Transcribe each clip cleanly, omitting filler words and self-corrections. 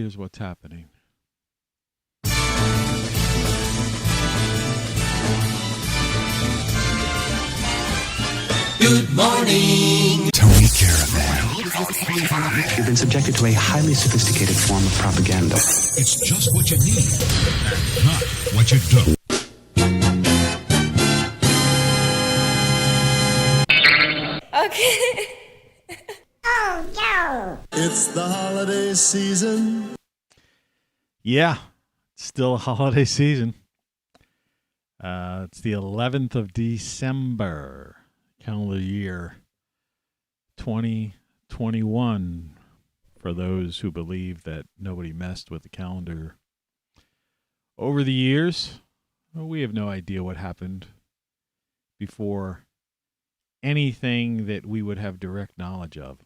Here's what's happening. Good morning, Tony Caravan. You've been subjected to a highly sophisticated form of propaganda. It's just what you need, and not what you don't. Okay. Oh, no. it's the holiday season. Yeah, it's still a holiday season. It's the 11th of December, calendar year 2021. For those who believe that nobody messed with the calendar over the years, well, we have no idea what happened before anything that we would have direct knowledge of.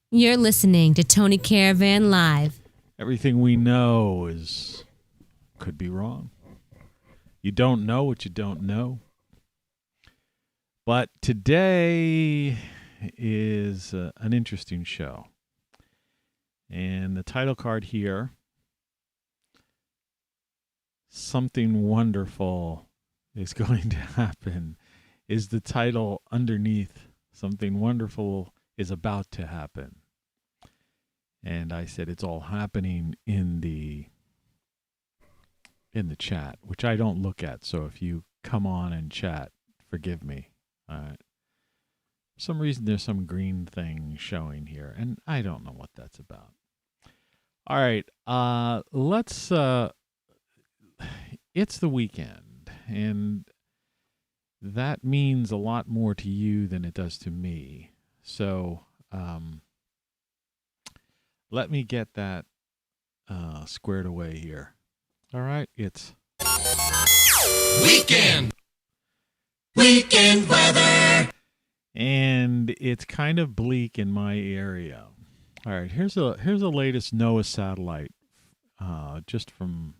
You're listening to Tony Caravan Live. Everything we know could be wrong. You don't know what you don't know. But today is an interesting show. And the title card here, Something Wonderful is Going to Happen, is the title underneath. Something wonderful is about to happen. And I said it's all happening in the chat, which I don't look at. So if you come on and chat, forgive me. All right. For some reason, there's some green thing showing here, and I don't know what that's about. All right. Let's. It's the weekend, and that means a lot more to you than it does to me. So let me get that squared away here. All right, it's Weekend weather. And it's kind of bleak in my area. All right, here's a latest NOAA satellite, just from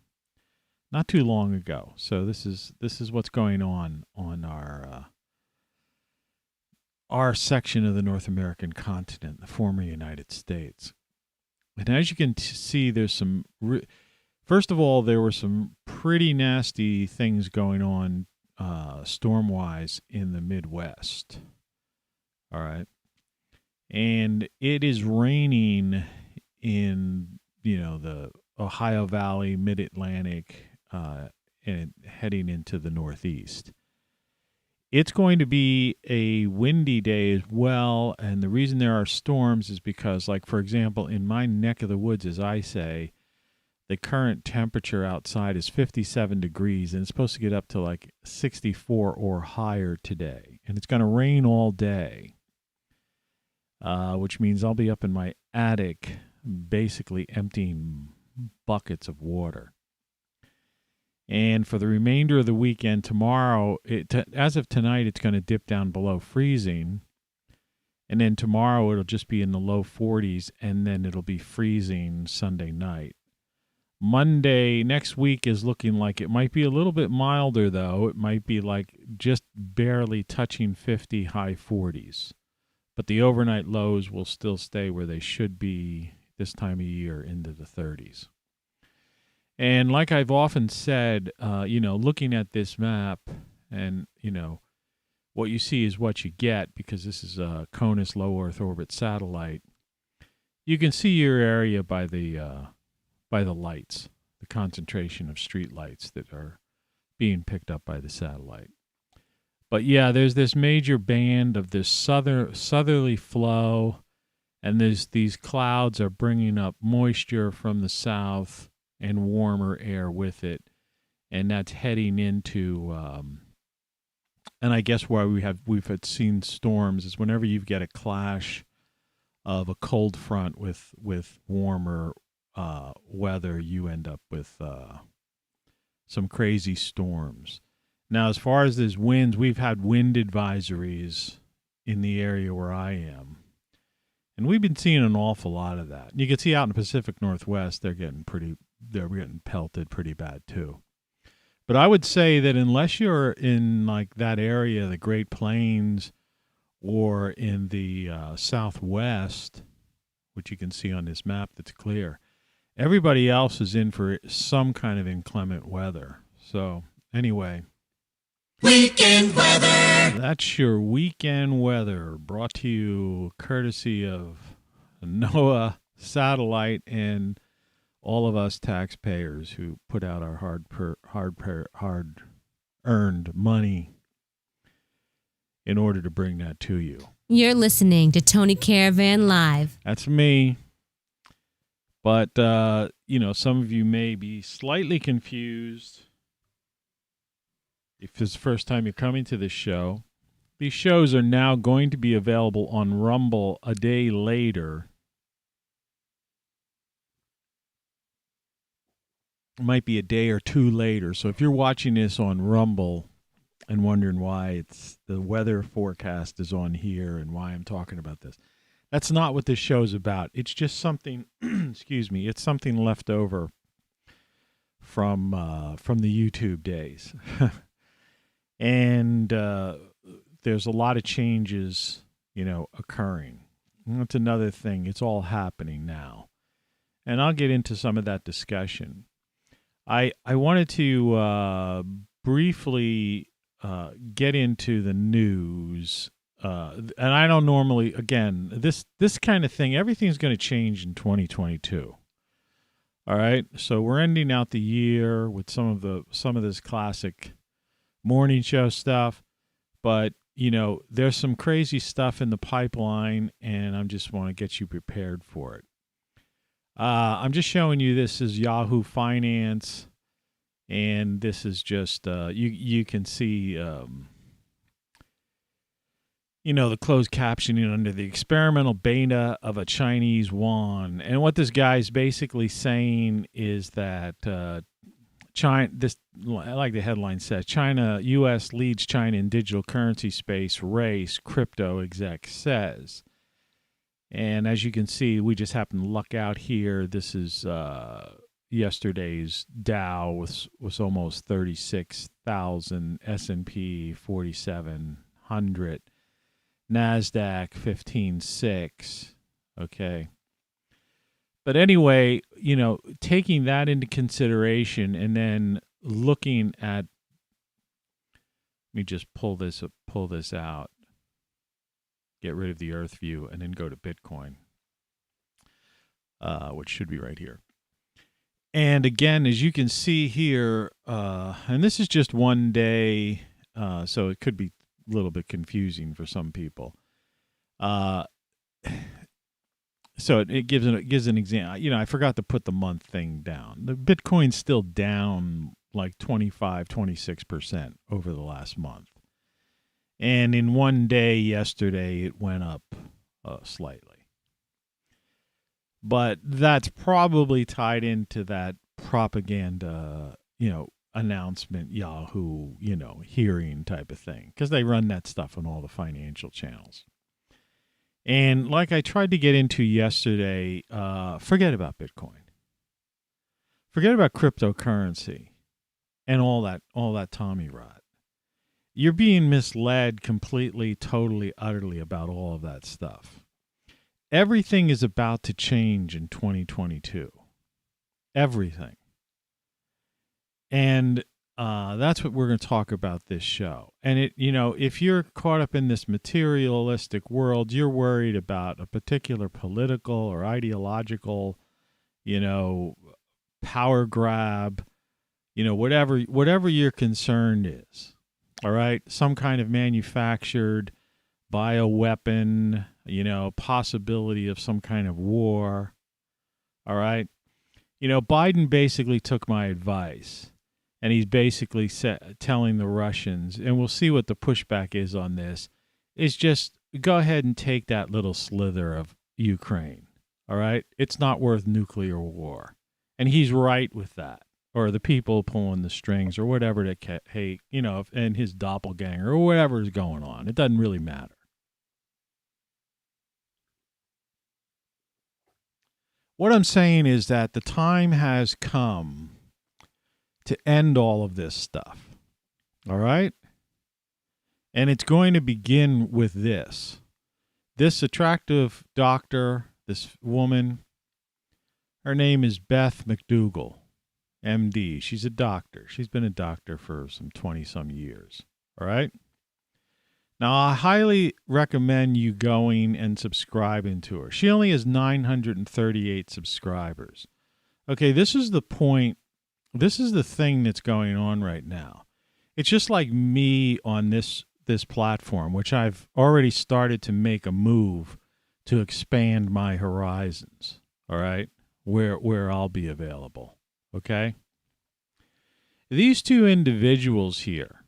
not too long ago. So this is what's going on our section of the North American continent, the former United States. And as you can see, there's some. First of all, there were some pretty nasty things going on storm-wise in the Midwest. All right. And it is raining in, the Ohio Valley, Mid-Atlantic, and heading into the Northeast. It's going to be a windy day as well, and the reason there are storms is because, like, for example, in my neck of the woods, as I say, the current temperature outside is 57 degrees, and it's supposed to get up to like 64 or higher today. And it's going to rain all day, which means I'll be up in my attic basically emptying buckets of water. And for the remainder of the weekend, tomorrow, as of tonight, it's going to dip down below freezing. And then tomorrow, it'll just be in the low 40s, and then it'll be freezing Sunday night. Monday next week is looking like it might be a little bit milder, though. It might be like just barely touching 50, high 40s. But the overnight lows will still stay where they should be this time of year, into the 30s. And like I've often said, looking at this map and, what you see is what you get, because this is a CONUS low Earth orbit satellite. You can see your area by the lights, the concentration of street lights that are being picked up by the satellite. But yeah, there's this major band of this southerly flow, and these clouds are bringing up moisture from the south and warmer air with it, and that's heading into. And I guess why we've seen storms is whenever you get a clash of a cold front with warmer weather, you end up with some crazy storms. Now, as far as these winds, we've had wind advisories in the area where I am, and we've been seeing an awful lot of that. You can see out in the Pacific Northwest, they're getting pelted pretty bad too. But I would say that unless you're in like that area, the Great Plains, or in the Southwest, which you can see on this map that's clear, Everybody else is in for some kind of inclement weather. So, anyway. Weekend weather. That's your weekend weather, brought to you courtesy of NOAA Satellite and all of us taxpayers who put out our hard-earned money in order to bring that to you. You're listening to Tony Caravan Live. That's me. But, some of you may be slightly confused. If it's the first time you're coming to this show, these shows are now going to be available on Rumble a day later. It might be a day or two later. So if you're watching this on Rumble and wondering why the weather forecast is on here and why I'm talking about this, that's not what this show's about. It's just something, excuse me, it's something left over from the YouTube days. And there's a lot of changes, occurring. And that's another thing. It's all happening now. And I'll get into some of that discussion. I wanted to briefly get into the news. And I don't normally, again, this kind of thing, everything's going to change in 2022. All right? So we're ending out the year with some of this classic morning show stuff, but there's some crazy stuff in the pipeline, and I just want to get you prepared for it. I'm just showing you, this is Yahoo Finance, and this is just you can see the closed captioning under the experimental beta of a Chinese yuan, and what this guy's basically saying is that China, I like the headline says, U.S. leads China in digital currency space race, crypto exec says. And as you can see, we just happened to luck out here. This is yesterday's Dow was almost 36,000, S&P 4,700, NASDAQ 15,600, okay. But anyway, taking that into consideration and then looking at, let me just pull this out, get rid of the Earth view, and then go to Bitcoin, which should be right here. And again, as you can see here, and this is just one day, so it could be a little bit confusing for some people. So it gives an example. I forgot to put the month thing down. The Bitcoin's still down like 26% over the last month. And in one day yesterday, it went up slightly. But that's probably tied into that propaganda, announcement, Yahoo, hearing type of thing. Because they run that stuff on all the financial channels. And like I tried to get into yesterday, forget about Bitcoin. Forget about cryptocurrency and all that Tommy rot. You're being misled completely, totally, utterly about all of that stuff. Everything is about to change in 2022. Everything. And that's what we're going to talk about this show. And if you're caught up in this materialistic world, you're worried about a particular political or ideological, power grab, whatever your concern is. All right, some kind of manufactured bioweapon, possibility of some kind of war. All right, Biden basically took my advice. And he's basically telling the Russians, and we'll see what the pushback is on this, is just go ahead and take that little slither of Ukraine, all right? It's not worth nuclear war. And he's right with that, or the people pulling the strings, or whatever and his doppelganger, or whatever is going on. It doesn't really matter. What I'm saying is that the time has come to end all of this stuff. All right? And it's going to begin with this. This attractive doctor, this woman, Her name is Beth McDougall, MD. She's a doctor. She's been a doctor for some 20-some years. All right? Now, I highly recommend you going and subscribing to her. She only has 938 subscribers. Okay, this is the point. This is the thing that's going on right now. It's just like me on this platform, which I've already started to make a move to expand my horizons, all right, where I'll be available, okay? These two individuals here,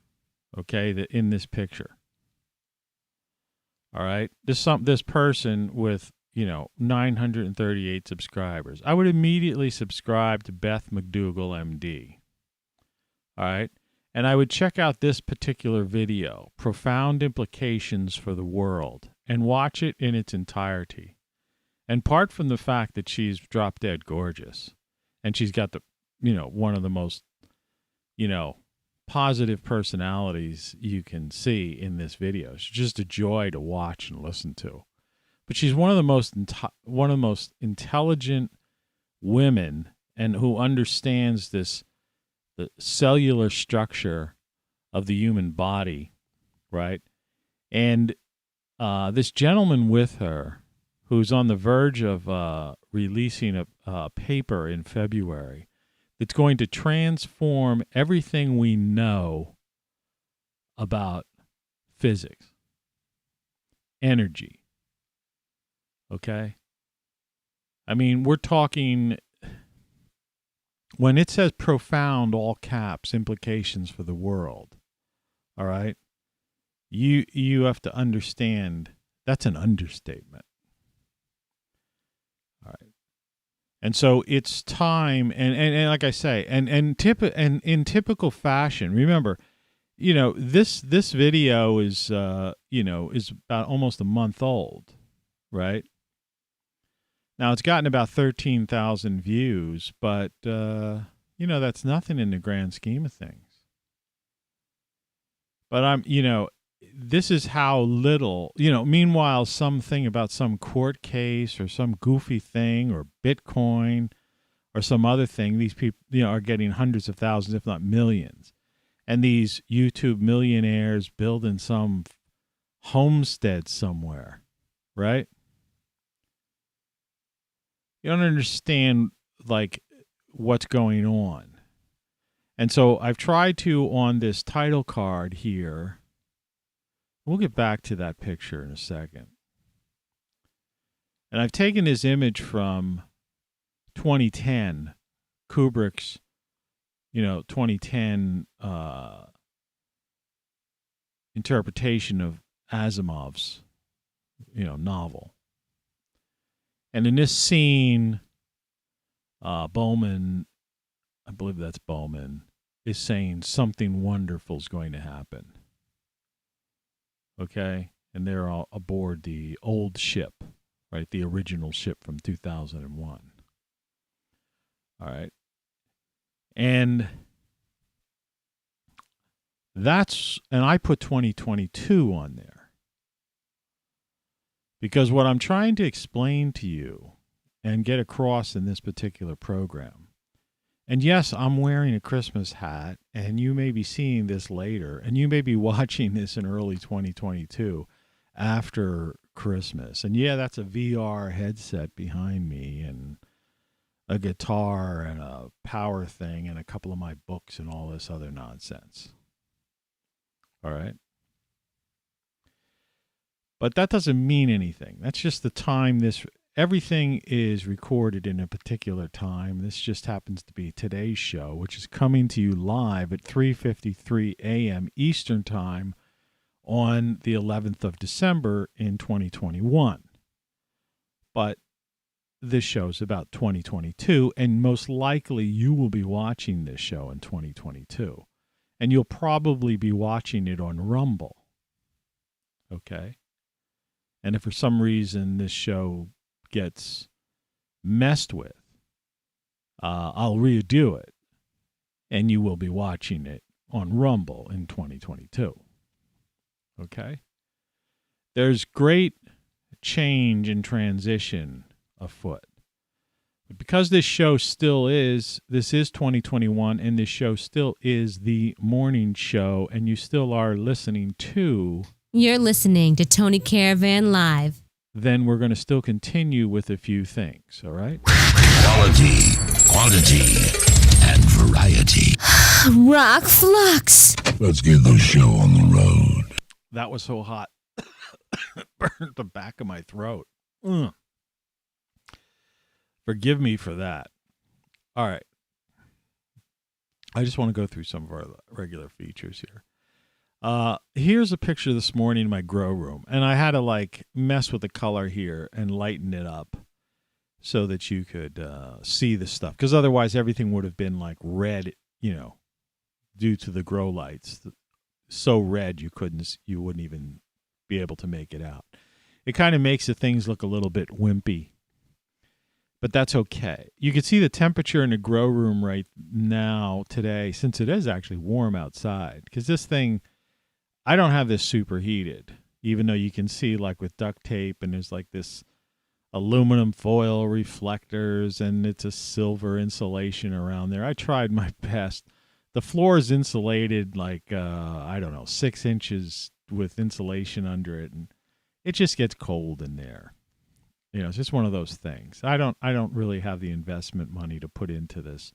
okay, that in this picture, all right, this person with, 938 subscribers, I would immediately subscribe to Beth McDougall, MD, all right? And I would check out this particular video, Profound Implications for the World, and watch it in its entirety. And part from the fact that she's drop dead gorgeous, and she's got the, one of the most, positive personalities you can see in this video. She's just a joy to watch and listen to. But she's one of the most intelligent women, and who understands the cellular structure of the human body, right? And this gentleman with her, who's on the verge of releasing a paper in February that's going to transform everything we know about physics, energy, okay? I mean, we're talking... When it says profound, all caps, implications for the world, all right, you have to understand that's an understatement. All right. And so it's time, and like I say, and in typical fashion, remember, this video is is about almost a month old, right? Now, it's gotten about 13,000 views, but, that's nothing in the grand scheme of things. But this is how little, meanwhile, something about some court case or some goofy thing or Bitcoin or some other thing, these people, are getting hundreds of thousands, if not millions. And these YouTube millionaires building some homestead somewhere, right? You don't understand, what's going on. And so I've tried to, on this title card here, we'll get back to that picture in a second. And I've taken this image from 2010, Kubrick's, 2010 interpretation of Asimov's, novel. And in this scene, Bowman, I believe that's Bowman, is saying something wonderful is going to happen. Okay? And they're all aboard the old ship, right? The original ship from 2001. All right? And I put 2022 on there. Because what I'm trying to explain to you and get across in this particular program, and yes, I'm wearing a Christmas hat, and you may be seeing this later, and you may be watching this in early 2022 after Christmas. And yeah, that's a VR headset behind me, and a guitar, and a power thing, and a couple of my books, and all this other nonsense. All right? But that doesn't mean anything. That's just the time everything is recorded in a particular time. This just happens to be today's show, which is coming to you live at 3:53 a.m. Eastern Time on the 11th of December in 2021. But this show's about 2022, and most likely you will be watching this show in 2022. And you'll probably be watching it on Rumble. Okay? And if for some reason this show gets messed with, I'll redo it, and you will be watching it on Rumble in 2022. Okay? There's great change and transition afoot. Because this is 2021, and this show still is the morning show, and you still are listening to... You're listening to Tony Caravan Live. Then we're going to still continue with a few things, all right? Quality, quantity, and variety. ROCKFLUX. Let's get the show on the road. That was so hot. Burned the back of my throat. Ugh. Forgive me for that. All right. I just want to go through some of our regular features here. Here's a picture this morning in my grow room, and I had to mess with the color here and lighten it up so that you could see the stuff, because otherwise everything would have been red, due to the grow lights. So red you wouldn't even be able to make it out. It kind of makes the things look a little bit wimpy, but that's okay. You can see the temperature in the grow room right now today, since it is actually warm outside, because this thing, I don't have this superheated, even though you can see with duct tape, and there's this aluminum foil reflectors, and it's a silver insulation around there. I tried my best. The floor is insulated 6 inches with insulation under it, and it just gets cold in there. It's just one of those things. I don't really have the investment money to put into this,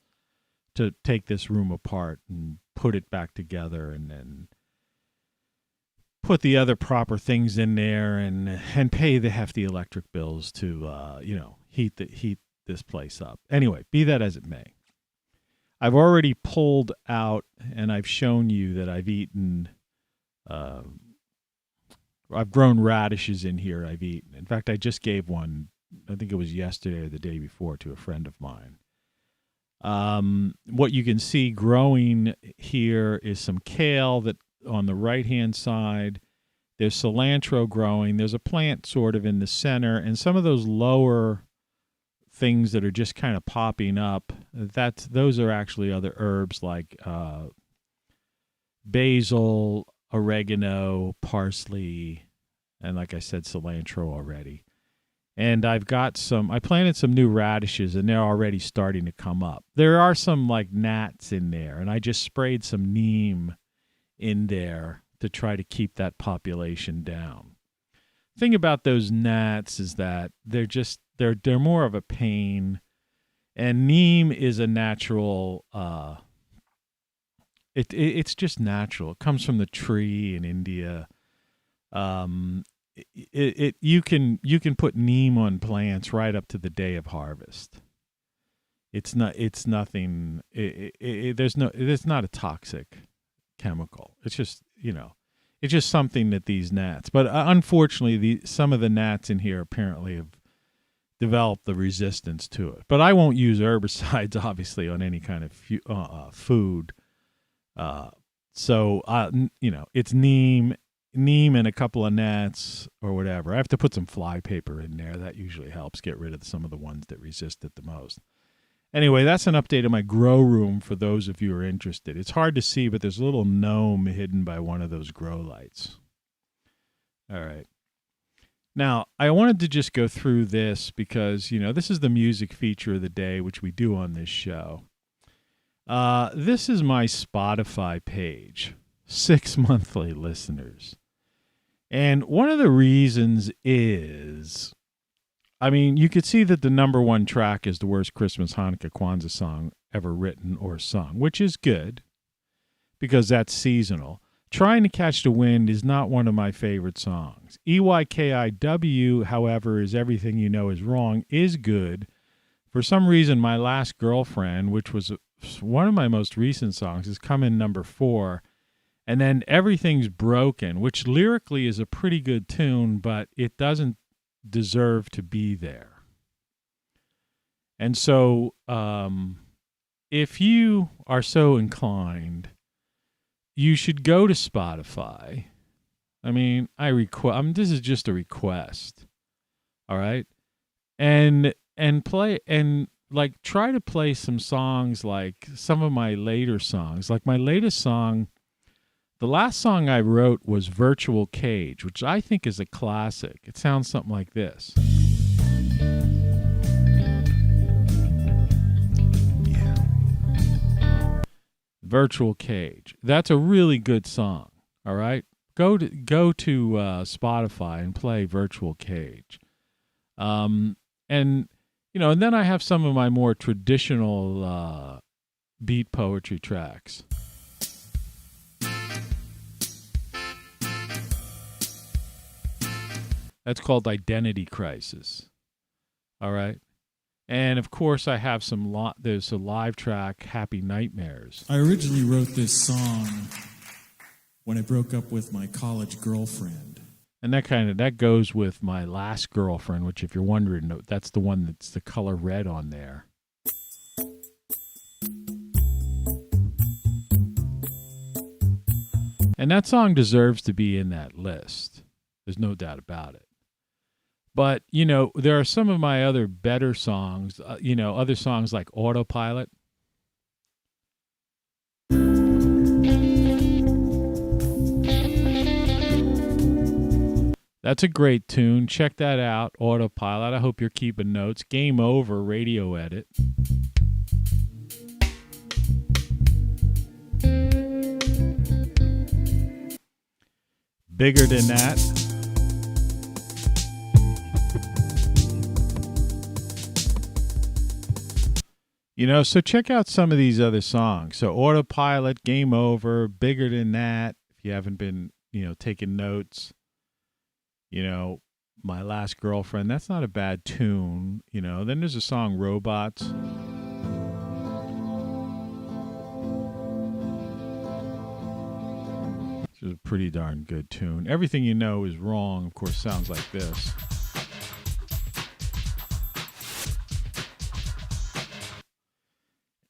to take this room apart and put it back together and then put the other proper things in there and pay the hefty electric bills to heat this place up. Anyway, be that as it may. I've already pulled out, and I've shown you that I've eaten, I've grown radishes in here. I've eaten. In fact, I just gave one, I think it was yesterday or the day before, to a friend of mine. What you can see growing here is some kale that on the right-hand side. There's cilantro growing. There's a plant sort of in the center, and some of those lower things that are just kind of popping up, those are actually other herbs like basil, oregano, parsley, and like I said, cilantro already. And I planted some new radishes, and they're already starting to come up. There are some gnats in there, and I just sprayed some neem in there to try to keep that population down. Thing about those gnats is that they're more of a pain, and neem is a natural. It's just natural. It comes from the tree in India. You can put neem on plants right up to the day of harvest. It's nothing. It's not a toxic chemical. It's just it's just something that these gnats. But unfortunately, some of the gnats in here apparently have developed the resistance to it. But I won't use herbicides, obviously, on any kind of food. So it's neem and a couple of gnats or whatever. I have to put some fly paper in there. That usually helps get rid of some of the ones that resist it the most. Anyway, that's an update of my grow room for those of you who are interested. It's hard to see, but there's a little gnome hidden by one of those grow lights. All right. Now, I wanted to just go through this because, this is the music feature of the day, which we do on this show. This is my Spotify page, 6 monthly listeners. And one of the reasons is, you could see that the number one track is the worst Christmas, Hanukkah, Kwanzaa song ever written or sung, which is good because that's seasonal. Trying to Catch the Wind is not one of my favorite songs. EYKIW, however, is Everything You Know Is Wrong, is good. For some reason, My Last Girlfriend, which was one of my most recent songs, has come in number 4. And then Everything's Broken, which lyrically is a pretty good tune, but it doesn't deserve to be there. And so if you are so inclined, you should go to Spotify. This is just a request. All right? And play and try to play some songs, like some of my later songs. Like my latest song, the last song I wrote was Virtual Cage, which I think is a classic. It sounds something like this. Virtual Cage. That's a really good song. All right, go to Spotify and play Virtual Cage. And and then I have some of my more traditional beat poetry tracks. That's called Identity Crisis. All right. And of course, I have there's a live track, Happy Nightmares. I originally wrote this song when I broke up with my college girlfriend. And that goes with my last girlfriend, which, if you're wondering, that's the one that's the color red on there. And that song deserves to be in that list. There's no doubt about it. But, there are some of my other better songs, other songs like Autopilot. That's a great tune. Check that out, Autopilot. I hope you're keeping notes. Game Over, radio edit. Bigger Than That. So check out some of these other songs. So Autopilot, Game Over, Bigger Than That. If you haven't been, taking notes, My Last Girlfriend. That's not a bad tune. Then there's a song, Robots. This is a pretty darn good tune. Everything You Know Is Wrong, of course, sounds like this.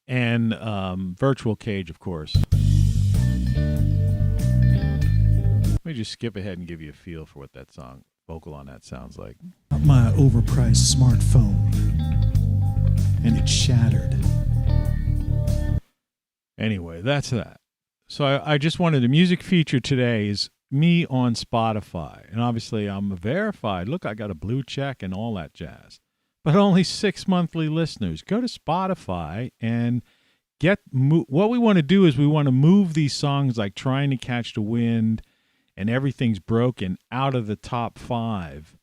And Virtual Cage, of course. Let me just skip ahead and give you a feel for what that vocal on that sounds like. My overpriced smartphone, and it shattered. Anyway, that's that. So I just wanted the music feature today is me on Spotify. And obviously I'm verified. Look, I got a blue check and all that jazz. But only 6 monthly listeners. Go to Spotify and what we want to do is we want to move these songs like Trying to Catch the Wind and Everything's Broken out of the top 5.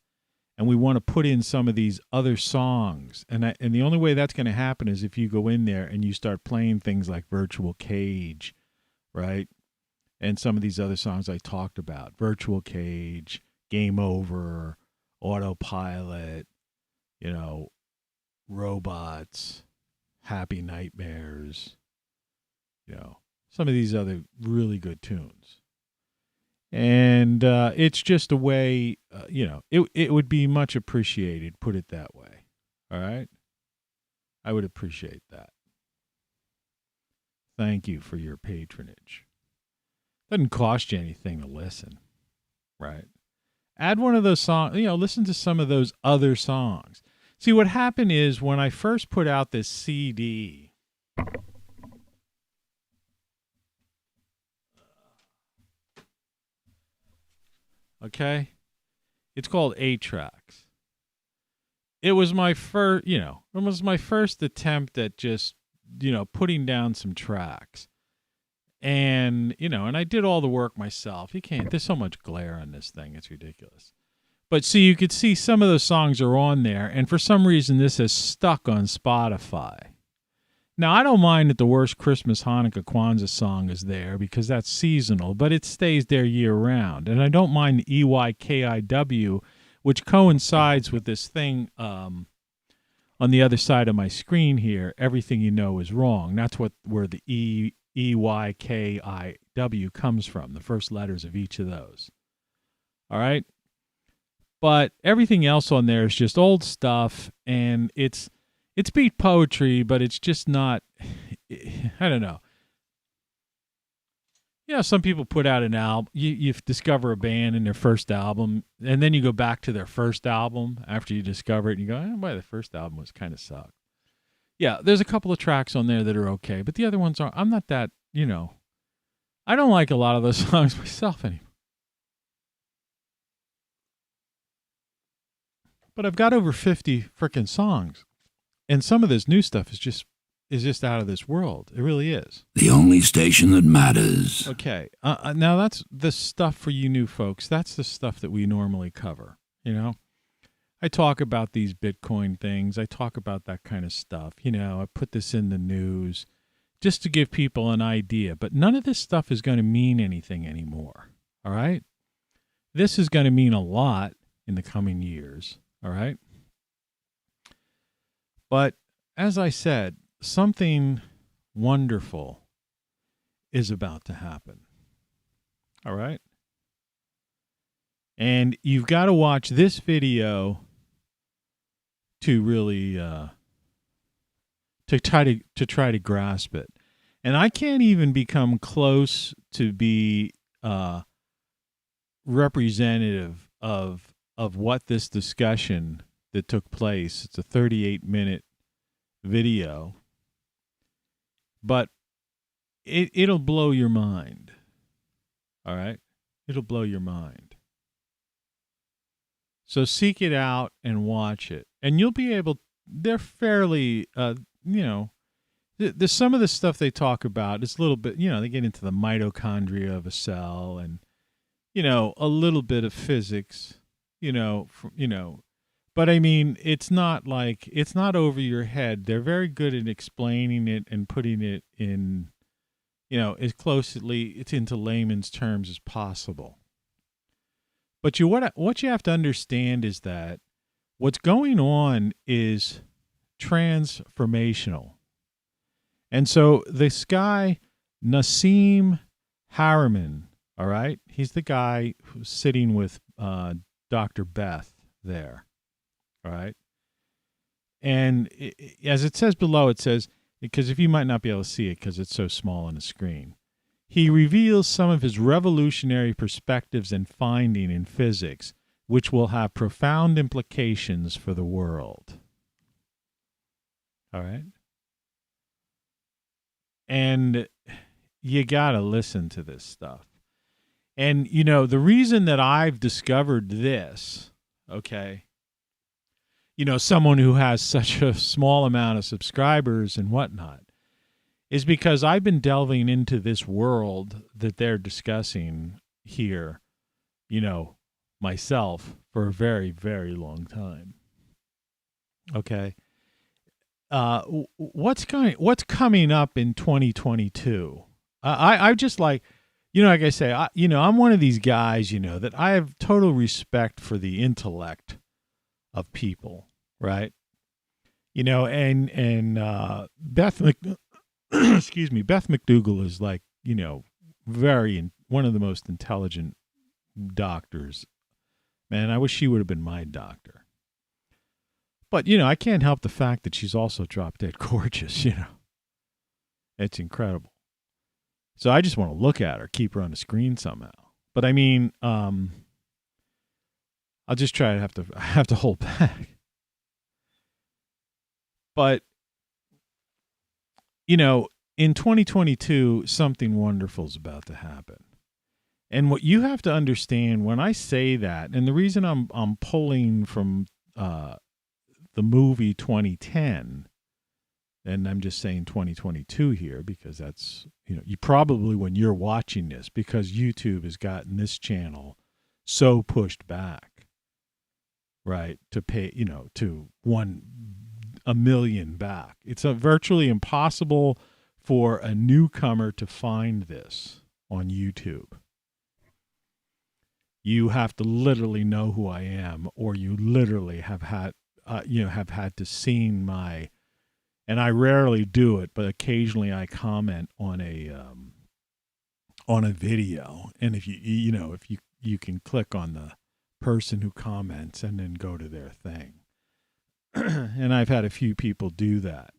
And we want to put in some of these other songs. And the only way that's going to happen is if you go in there and you start playing things like Virtual Cage, right? And some of these other songs I talked about. Virtual Cage, Game Over, Autopilot, Robots, Happy Nightmares, some of these other really good tunes. And it's just a way, it would be much appreciated, put it that way. All right? I would appreciate that. Thank you for your patronage. Doesn't cost you anything to listen, right? Add one of those songs, listen to some of those other songs. See, what happened is when I first put out this CD, okay, it's called 8 Tracks. It was my first attempt at just, putting down some tracks. And, and I did all the work myself. There's so much glare on this thing. It's ridiculous. But see, you could see some of those songs are on there, and for some reason this is stuck on Spotify. Now, I don't mind that the Worst Christmas, Hanukkah, Kwanzaa song is there because that's seasonal, but it stays there year-round. And I don't mind the EYKIW, which coincides with this thing on the other side of my screen here, Everything You Know Is Wrong. That's where the EYKIW comes from, the first letters of each of those. All right? But everything else on there is just old stuff, and it's beat poetry, but it's just not, I don't know. Some people put out an album. You discover a band in their first album, and then you go back to their first album after you discover it, and you go, boy, the first album was kind of sucked. Yeah, there's a couple of tracks on there that are okay, but the other ones aren't. I'm not that, I don't like a lot of those songs myself anymore. But I've got over 50 frickin' songs. And some of this new stuff is just is just out of this world. It really is. The only station that matters. Okay. Now that's the stuff for you new folks. That's the stuff that we normally cover. You know, I talk about these Bitcoin things. I talk about that kind of stuff. You know, I put this in the news just to give people an idea. But none of this stuff is going to mean anything anymore. All right. This is going to mean a lot in the coming years. All right. But as I said, something wonderful is about to happen. All right. And you've got to watch this video to really to try to grasp it. And I can't even become close to be representative of what this discussion that took place. It's a 38-minute video, but it'll blow your mind. All right? It'll blow your mind. So seek it out and watch it. And you'll be able, they're fairly, there's some of the stuff they talk about, it's a little bit, they get into the mitochondria of a cell and, a little bit of physics, but I mean, it's not over your head. They're very good at explaining it and putting it in, as closely into layman's terms as possible. But what you have to understand is that what's going on is transformational. And so this guy, Nassim Harriman, all right, he's the guy who's sitting with Dr. Beth there, all right? And as it says below, it says, because if you might not be able to see it because it's so small on the screen, he reveals some of his revolutionary perspectives and finding in physics, which will have profound implications for the world. All right? And you got to listen to this stuff. And, the reason that I've discovered this, okay, someone who has such a small amount of subscribers and whatnot, is because I've been delving into this world that they're discussing here, myself for a very, very long time. Okay. What's coming up in 2022? I just like I say, I'm one of these guys, that I have total respect for the intellect of people, right? And Beth Beth McDougall is like, one of the most intelligent doctors. Man, I wish she would have been my doctor. But, I can't help the fact that she's also drop dead gorgeous, It's incredible. So I just want to look at her, keep her on the screen somehow. But I mean, I'll just try to have to hold back. But, in 2022, something wonderful is about to happen. And what you have to understand when I say that, and the reason I'm pulling from the movie 2010, and I'm just saying 2022 here because that's, you probably, when you're watching this, because YouTube has gotten this channel so pushed back, right, to pay, to 1 million back. It's virtually impossible for a newcomer to find this on YouTube. You have to literally know who I am, or you literally have had to seen my, and I rarely do it, but occasionally I comment on a video, and if you can click on the person who comments and then go to their thing, and I've had a few people do that.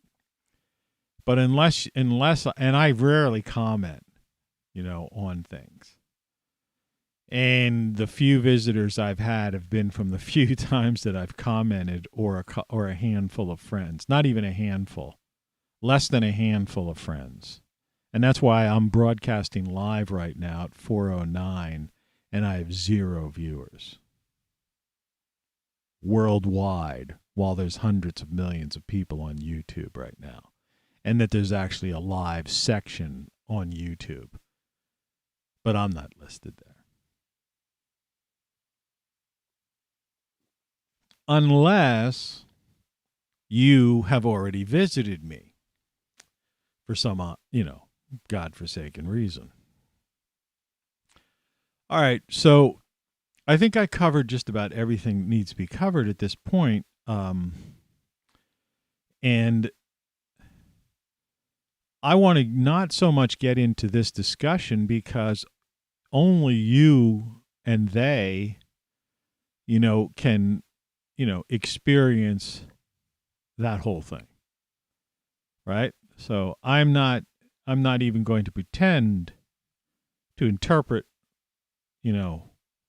But unless, and I rarely comment, on things. And the few visitors I've had have been from the few times that I've commented, or a handful of friends. Not even a handful. Less than a handful of friends. And that's why I'm broadcasting live right now at 4:09, and I have 0 viewers. Worldwide, while there's hundreds of millions of people on YouTube right now. and that there's actually a live section on YouTube. But I'm not listed there. Unless you have already visited me for some, godforsaken reason. All right, so I think I covered just about everything that needs to be covered at this point. And I want to not so much get into this discussion because only you and they, can, experience that whole thing. Right? So I'm not even going to pretend to interpret,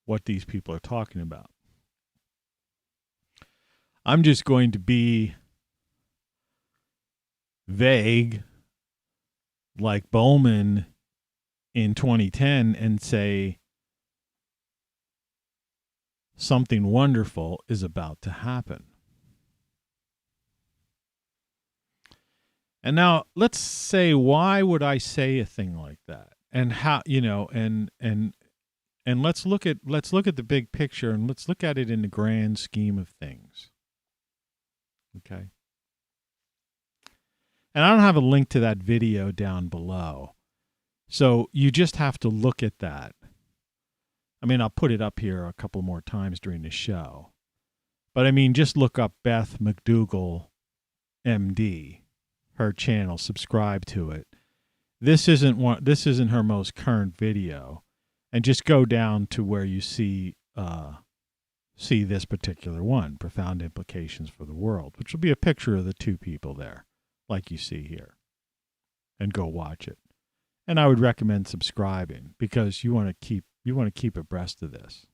what these people are talking about. I'm just going to be vague like Bowman in 2010 and say something wonderful is about to happen. And now let's say, why would I say a thing like that? And how, and let's look at the big picture, and let's look at it in the grand scheme of things. Okay. And I don't have a link to that video down below. So you just have to look at that. I mean, I'll put it up here a couple more times during the show. But I mean, just look up Beth McDougall, MD, her channel, subscribe to it. This isn't her most current video. And just go down to where you see this particular one, Profound Implications for the World, which will be a picture of the two people there, like you see here. And go watch it. And I would recommend subscribing because you want to keep abreast of this.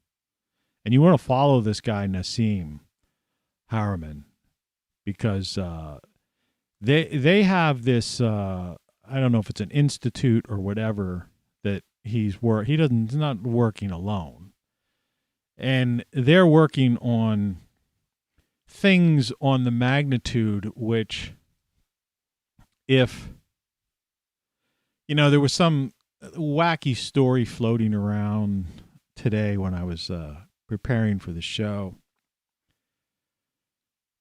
And you want to follow this guy Nassim Harriman because they have this I don't know if it's an institute or whatever that he's not working alone. And they're working on things on the magnitude which, if, there was some wacky story floating around today when I was preparing for the show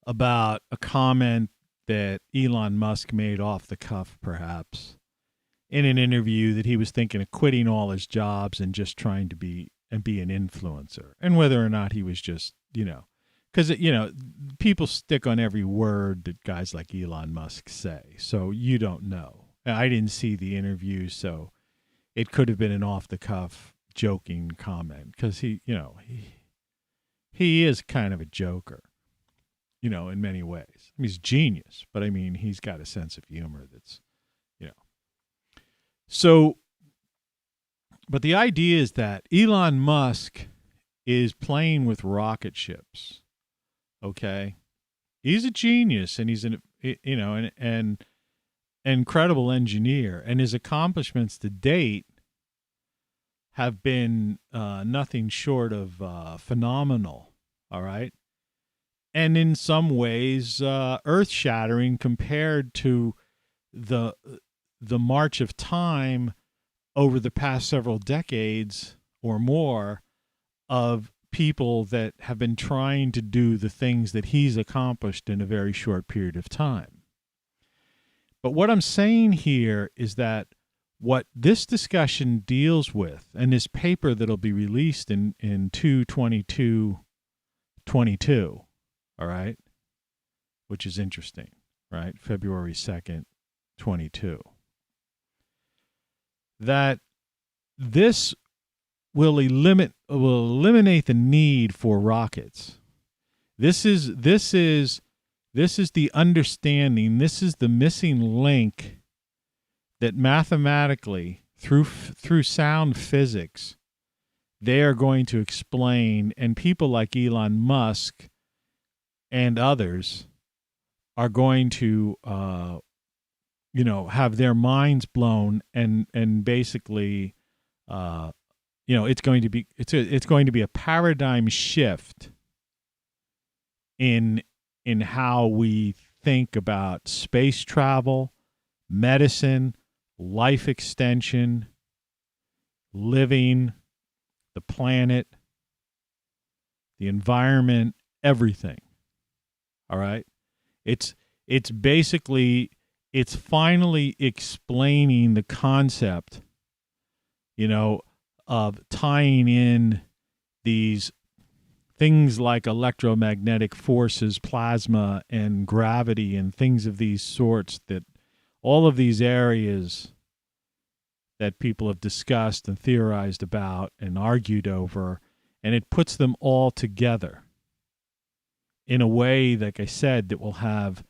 about a comment that Elon Musk made off the cuff, perhaps, in an interview, that he was thinking of quitting all his jobs and just trying to be an influencer, and whether or not he was just, because, people stick on every word that guys like Elon Musk say. So you don't know. I didn't see the interview, so it could have been an off the cuff joking comment because he is kind of a joker, in many ways. I mean, he's genius, but I mean, he's got a sense of humor that's, So, but the idea is that Elon Musk is playing with rocket ships. Okay, he's a genius, and he's an incredible engineer, and his accomplishments to date have been nothing short of phenomenal. All right, and in some ways, earth-shattering compared to the march of time over the past several decades or more of people that have been trying to do the things that he's accomplished in a very short period of time. But what I'm saying here is that what this discussion deals with, and this paper that'll be released in 2/22/22, all right, which is interesting, right, February 2nd, 22, that this will eliminate the need for rockets. This is the understanding. This is the missing link that mathematically, through sound physics, they are going to explain, and people like Elon Musk and others are going to have their minds blown, and basically it's going to be a paradigm shift in how we think about space travel, medicine, life extension, living, the planet, the environment, everything. All right? It's basically, it's finally explaining the concept, of tying in these things like electromagnetic forces, plasma, and gravity, and things of these sorts, that all of these areas that people have discussed and theorized about and argued over, and it puts them all together in a way, like I said, that will have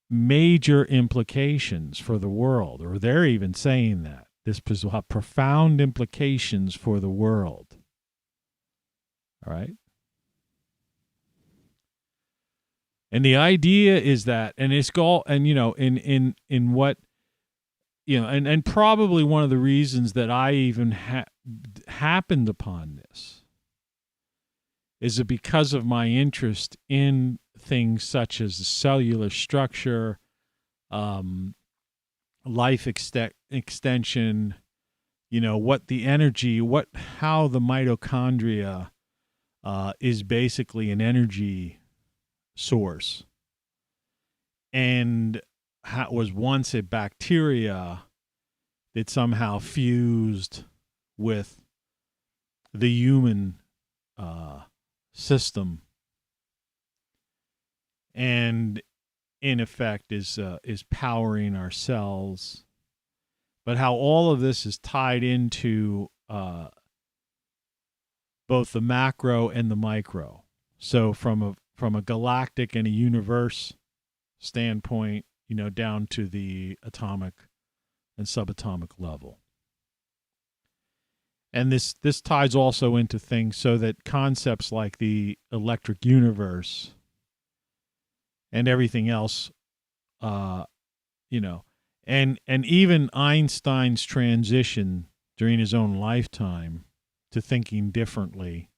major implications for the world, or they're even saying that. This will have profound implications for the world. All right? And the idea is that, and it's all, and in what, and probably one of the reasons that I even happened upon this is that because of my interest in things such as the cellular structure, life extension, what the energy, how the mitochondria is basically an energy source, and how was once a bacteria that somehow fused with the human system, and in effect is powering our cells, but how all of this is tied into both the macro and the micro. So from a galactic and a universe standpoint, down to the atomic and subatomic level. And this ties also into things so that concepts like the electric universe and everything else, and even Einstein's transition during his own lifetime to thinking differently,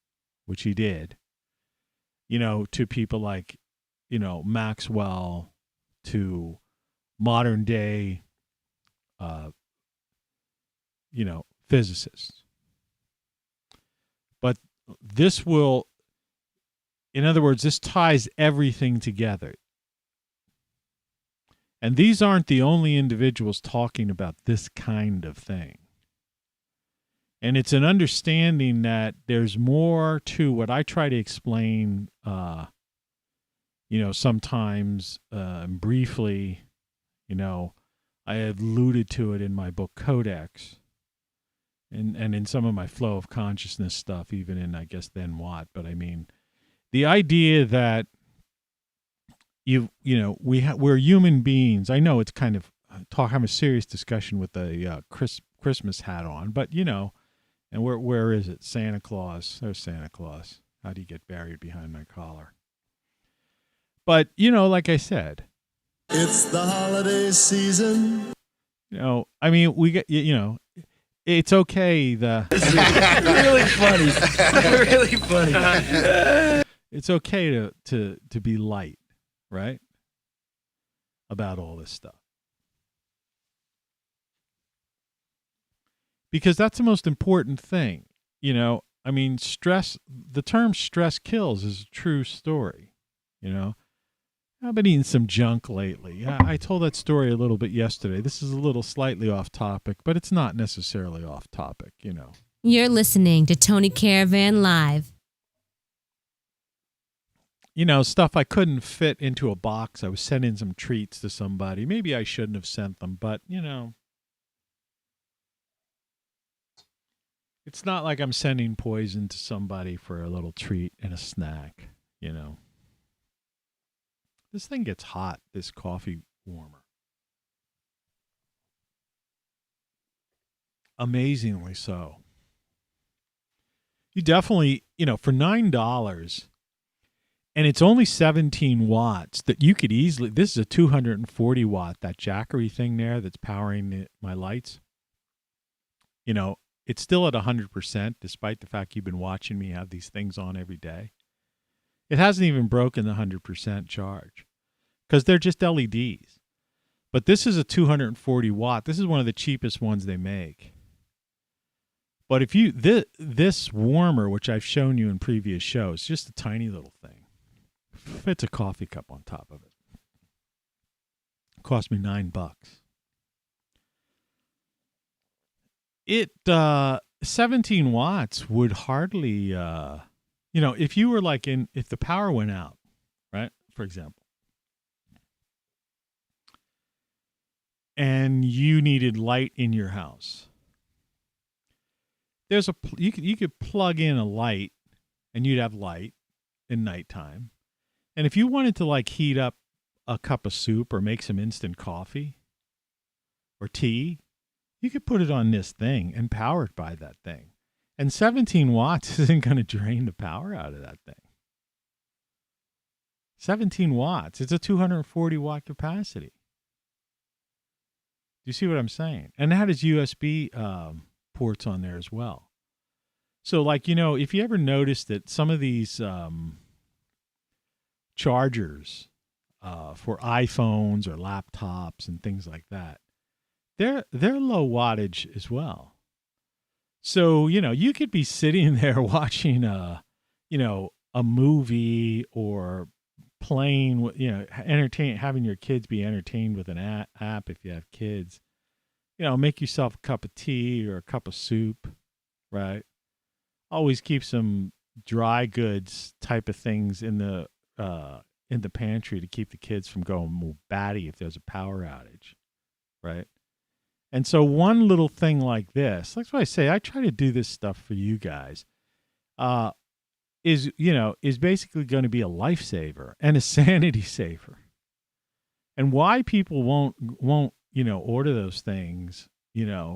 which he did, to people like, Maxwell, to modern day, physicists. But this will, in other words, this ties everything together. And these aren't the only individuals talking about this kind of thing. And it's an understanding that there's more to what I try to explain, sometimes briefly. I have alluded to it in my book Codex, and in some of my flow of consciousness stuff, even in, I guess, Then What. But I mean, the idea that we're human beings. I know it's kind of having a serious discussion with a Christmas hat on, but and where is it? Santa Claus. There's Santa Claus. How do you get buried behind my collar? But like I said, it's the holiday season. I mean, we get it's okay. Really funny. Really funny. It's okay to be light, right? About all this stuff. Because that's the most important thing. I mean, stress, the term stress kills is a true story. I've been eating some junk lately. I told that story a little bit yesterday. This is a little slightly off topic, but it's not necessarily off topic, You're listening to Tony Caravan Live. Stuff I couldn't fit into a box. I was sending some treats to somebody. Maybe I shouldn't have sent them, but, it's not like I'm sending poison to somebody for a little treat and a snack, This thing gets hot, this coffee warmer. Amazingly so. You definitely, for $9, and it's only 17 watts, that you could easily, this is a 240 watt, that Jackery thing there that's powering my lights. It's still at 100%, despite the fact you've been watching me have these things on every day. It hasn't even broken the 100% charge because they're just LEDs. But this is a 240 watt. This is one of the cheapest ones they make. But if you this warmer, which I've shown you in previous shows, just a tiny little thing, fits a coffee cup on top of it. Cost me $9. It 17 watts would hardly, if you were like if the power went out, right, for example, and you needed light in your house. You could plug in a light, and you'd have light in nighttime. And if you wanted to like heat up a cup of soup or make some instant coffee or tea, you could put it on this thing and power it by that thing. And 17 watts isn't going to drain the power out of that thing. 17 watts. It's a 240 watt capacity. Do you see what I'm saying? And that has USB ports on there as well. So like, if you ever noticed that some of these chargers for iPhones or laptops and things like that, they're low wattage as well. So, you could be sitting there watching a movie or playing, having your kids be entertained with an app if you have kids. Make yourself a cup of tea or a cup of soup, right? Always keep some dry goods type of things in the pantry to keep the kids from going batty if there's a power outage, right? And so one little thing like this, that's why I say I try to do this stuff for you guys, is basically going to be a lifesaver and a sanity saver. And why people won't order those things,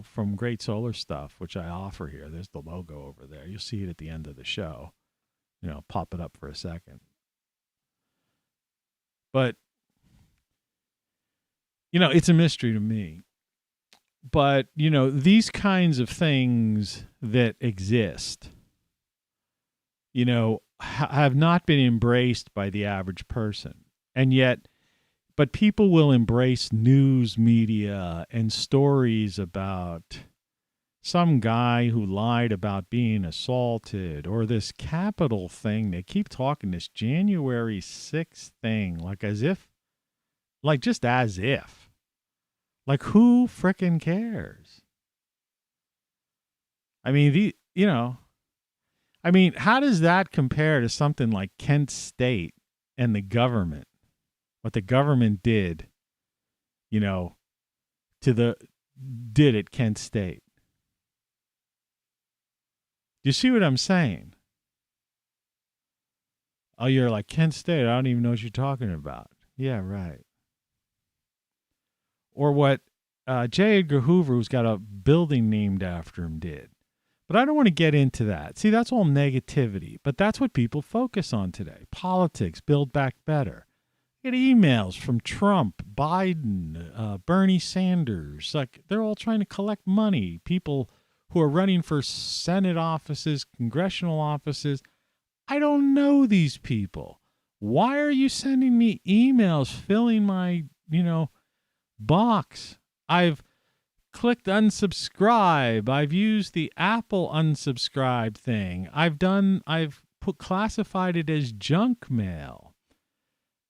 from Great Solar Stuff, which I offer here. There's the logo over there. You'll see it at the end of the show. Pop it up for a second. But, it's a mystery to me. But, these kinds of things that exist, have not been embraced by the average person. And yet, but people will embrace news media and stories about some guy who lied about being assaulted, or this Capitol thing. They keep talking this January 6th thing, just as if. Like, who frickin' cares? I mean, how does that compare to something like Kent State and the government? What the government did, did at Kent State. Do you see what I'm saying? Oh, you're like, Kent State, I don't even know what you're talking about. Yeah, right. Or what J. Edgar Hoover, who's got a building named after him, did. But I don't want to get into that. See, that's all negativity. But that's what people focus on today. Politics, build back better. Get emails from Trump, Biden, Bernie Sanders. Like, they're all trying to collect money. People who are running for Senate offices, congressional offices. I don't know these people. Why are you sending me emails filling my, box? I've clicked unsubscribe. I've used the Apple unsubscribe thing. I've classified it as junk mail.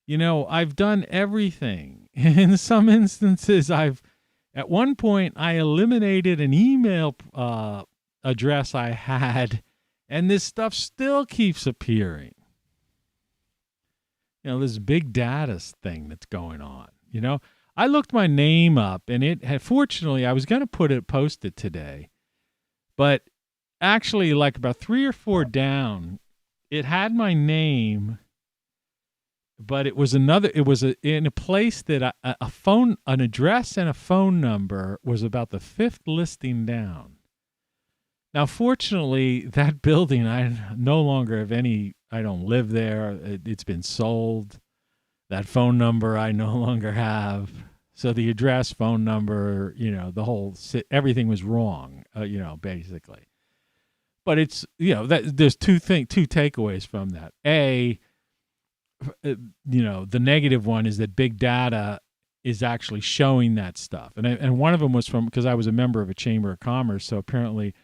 I've done everything. In some instances, at one point, I eliminated an email address I had, and this stuff still keeps appearing. This big data thing that's going on. I looked my name up, and it had, fortunately, I was going to post it today, but actually, like about 3 or 4 down, it had my name. But it was in a place that an address and a phone number was about the 5th listing down. Now, fortunately, that building, I no longer have I don't live there. It's been sold. That phone number I no longer have. So the address, phone number, everything was wrong, basically. But it's, there's two takeaways from that. A, the negative one is that big data is actually showing that stuff. And one of them was from, because I was a member of a Chamber of Commerce, so apparently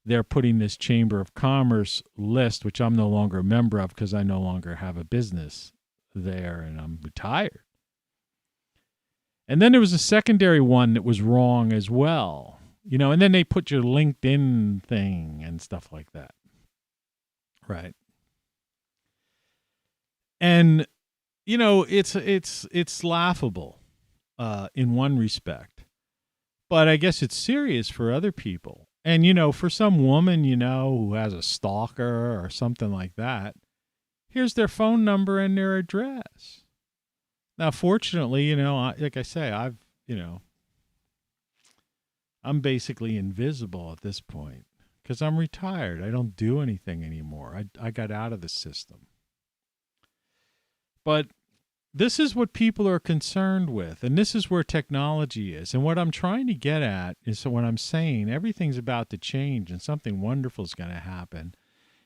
they're putting this Chamber of Commerce list, which I'm no longer a member of because I no longer have a business there and I'm retired. And then there was a secondary one that was wrong as well, and then they put your LinkedIn thing and stuff like that. Right. And, it's laughable in one respect, but I guess it's serious for other people. And, for some woman, who has a stalker or something like that, here's their phone number and their address. Now, fortunately, like I say, I'm basically invisible at this point because I'm retired. I don't do anything anymore. I got out of the system. But this is what people are concerned with, and this is where technology is. And what I'm trying to get at is, so when I'm saying everything's about to change and something wonderful is going to happen,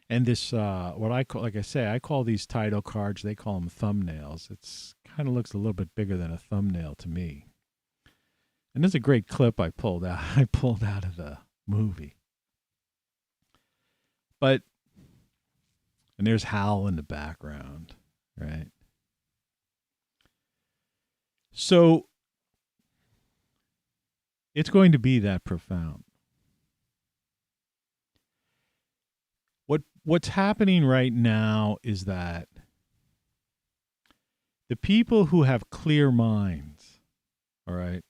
and this, what I call, like I say, I call these title cards, they call them thumbnails. It's kind of looks a little bit bigger than a thumbnail to me. And there's a great clip I pulled out of the movie. And there's Hal in the background, right? So it's going to be that profound. What's happening right now is that the people who have clear minds, all right,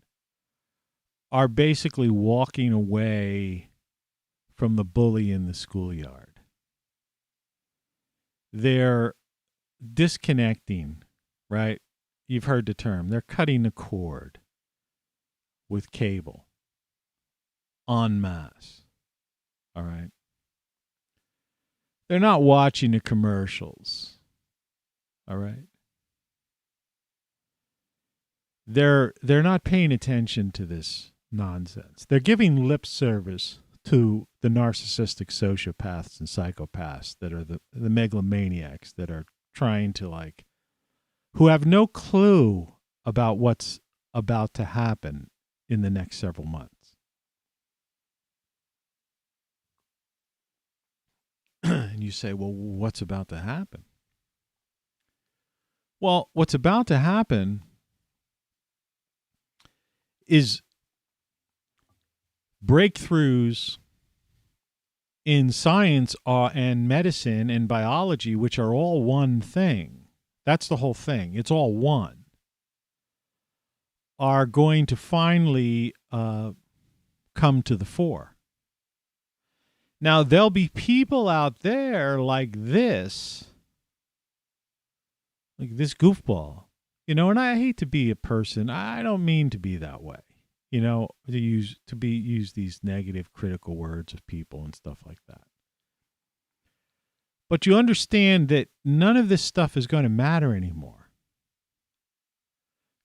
are basically walking away from the bully in the schoolyard. They're disconnecting, right? You've heard the term. They're cutting the cord with cable en masse, all right? They're not watching the commercials, all right? They're not paying attention to this nonsense. They're giving lip service to the narcissistic sociopaths and psychopaths that are the megalomaniacs that are trying to, who have no clue about what's about to happen in the next several months. And you say, well, what's about to happen? Well, what's about to happen is breakthroughs in science and medicine and biology, which are all one thing. That's the whole thing. It's all one. Are going to finally come to the fore. Now, there'll be people out there like this goofball, and I hate to be a person. I don't mean to be that way, to use these negative, critical words of people and stuff like that. But you understand that none of this stuff is going to matter anymore.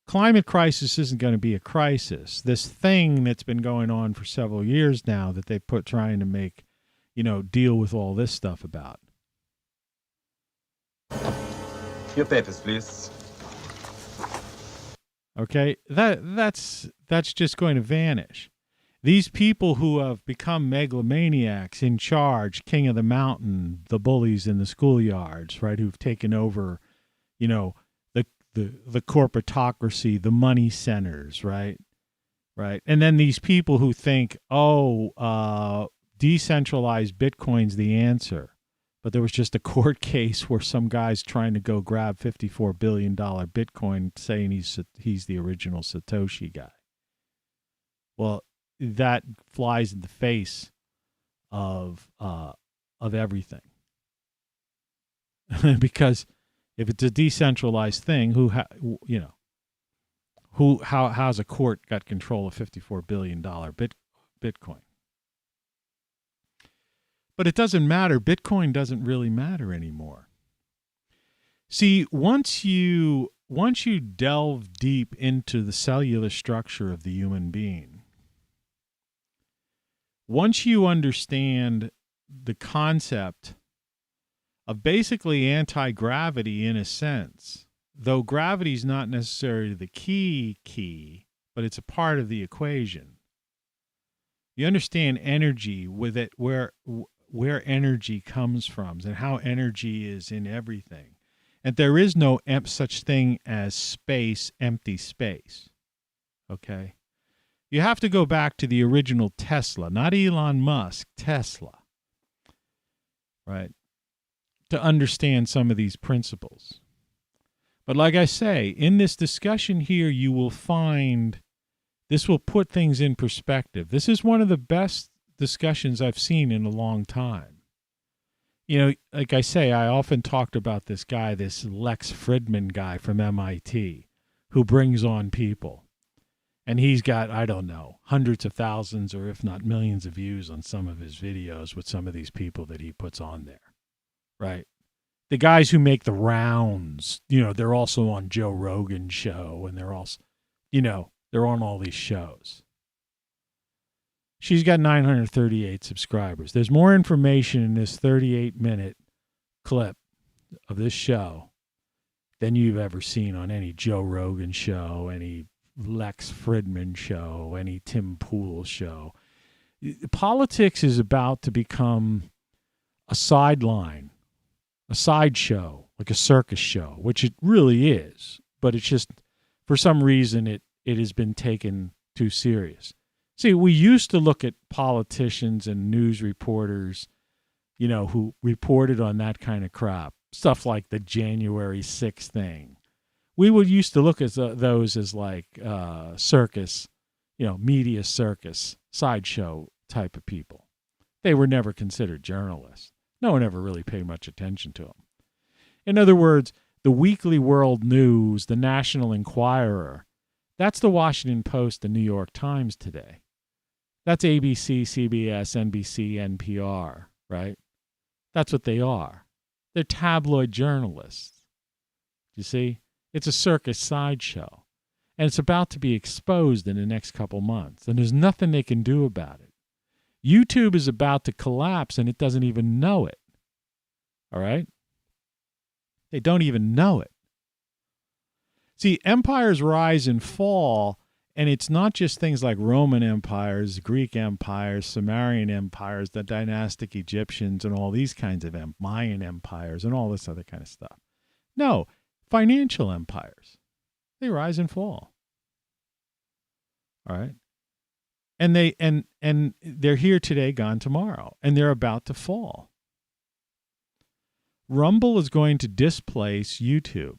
Climate crisis isn't going to be a crisis. This thing that's been going on for several years now that they trying to make, deal with all this stuff about. Your papers, please. Okay, that's just going to vanish. These people who have become megalomaniacs in charge, king of the mountain, the bullies in the schoolyards, right, who've taken over, the corporatocracy, the money centers, right? Right. And then these people who think, decentralized Bitcoin's the answer. But there was just a court case where some guy's trying to go grab $54 billion Bitcoin saying he's the original Satoshi guy. Well, that flies in the face of everything. Because if it's a decentralized thing, how's a court got control of $54 billion Bitcoin? But it doesn't matter. Bitcoin doesn't really matter anymore. See, once you delve deep into the cellular structure of the human being, once you understand the concept of basically anti-gravity in a sense, though gravity's not necessarily the key, but it's a part of the equation. You understand energy with it, where energy comes from and how energy is in everything. And there is no such thing as space, empty space. Okay? You have to go back to the original Tesla, not Elon Musk, Tesla, right, to understand some of these principles. But like I say, in this discussion here, you will find this will put things in perspective. This is one of the best discussions I've seen in a long time. You know, like I say, I often talked about this guy, this Lex Fridman guy from MIT, who brings on people. And he's got, I don't know, hundreds of thousands or if not millions of views on some of his videos with some of these people that he puts on there, right? The guys who make the rounds, you know, they're also on Joe Rogan's show, and they're also, you know, they're on all these shows. She's got 938 subscribers. There's more information in this 38-minute clip of this show than you've ever seen on any Joe Rogan show, any Lex Fridman show, any Tim Pool show. Politics is about to become a sideline, a sideshow, like a circus show, which it really is. But it's just, for some reason, it has been taken too serious. See, we used to look at politicians and news reporters, you know, who reported on that kind of crap, stuff like the January 6th thing. We would used to look at those as like circus, you know, media circus, sideshow type of people. They were never considered journalists. No one ever really paid much attention to them. In other words, the Weekly World News, the National Enquirer, that's the Washington Post, the New York Times today. That's ABC, CBS, NBC, NPR, right? That's what they are. They're tabloid journalists. You see? It's a circus sideshow. And it's about to be exposed in the next couple months. And there's nothing they can do about it. YouTube is about to collapse, and it doesn't even know it. All right? They don't even know it. See, empires rise and fall, and it's not just things like Roman empires, Greek empires, Sumerian empires, the dynastic Egyptians, and all these kinds of Mayan empires, and all this other kind of stuff. No, financial empires. They rise and fall. All right? And they're here today, gone tomorrow, and they're about to fall. Rumble is going to displace YouTube.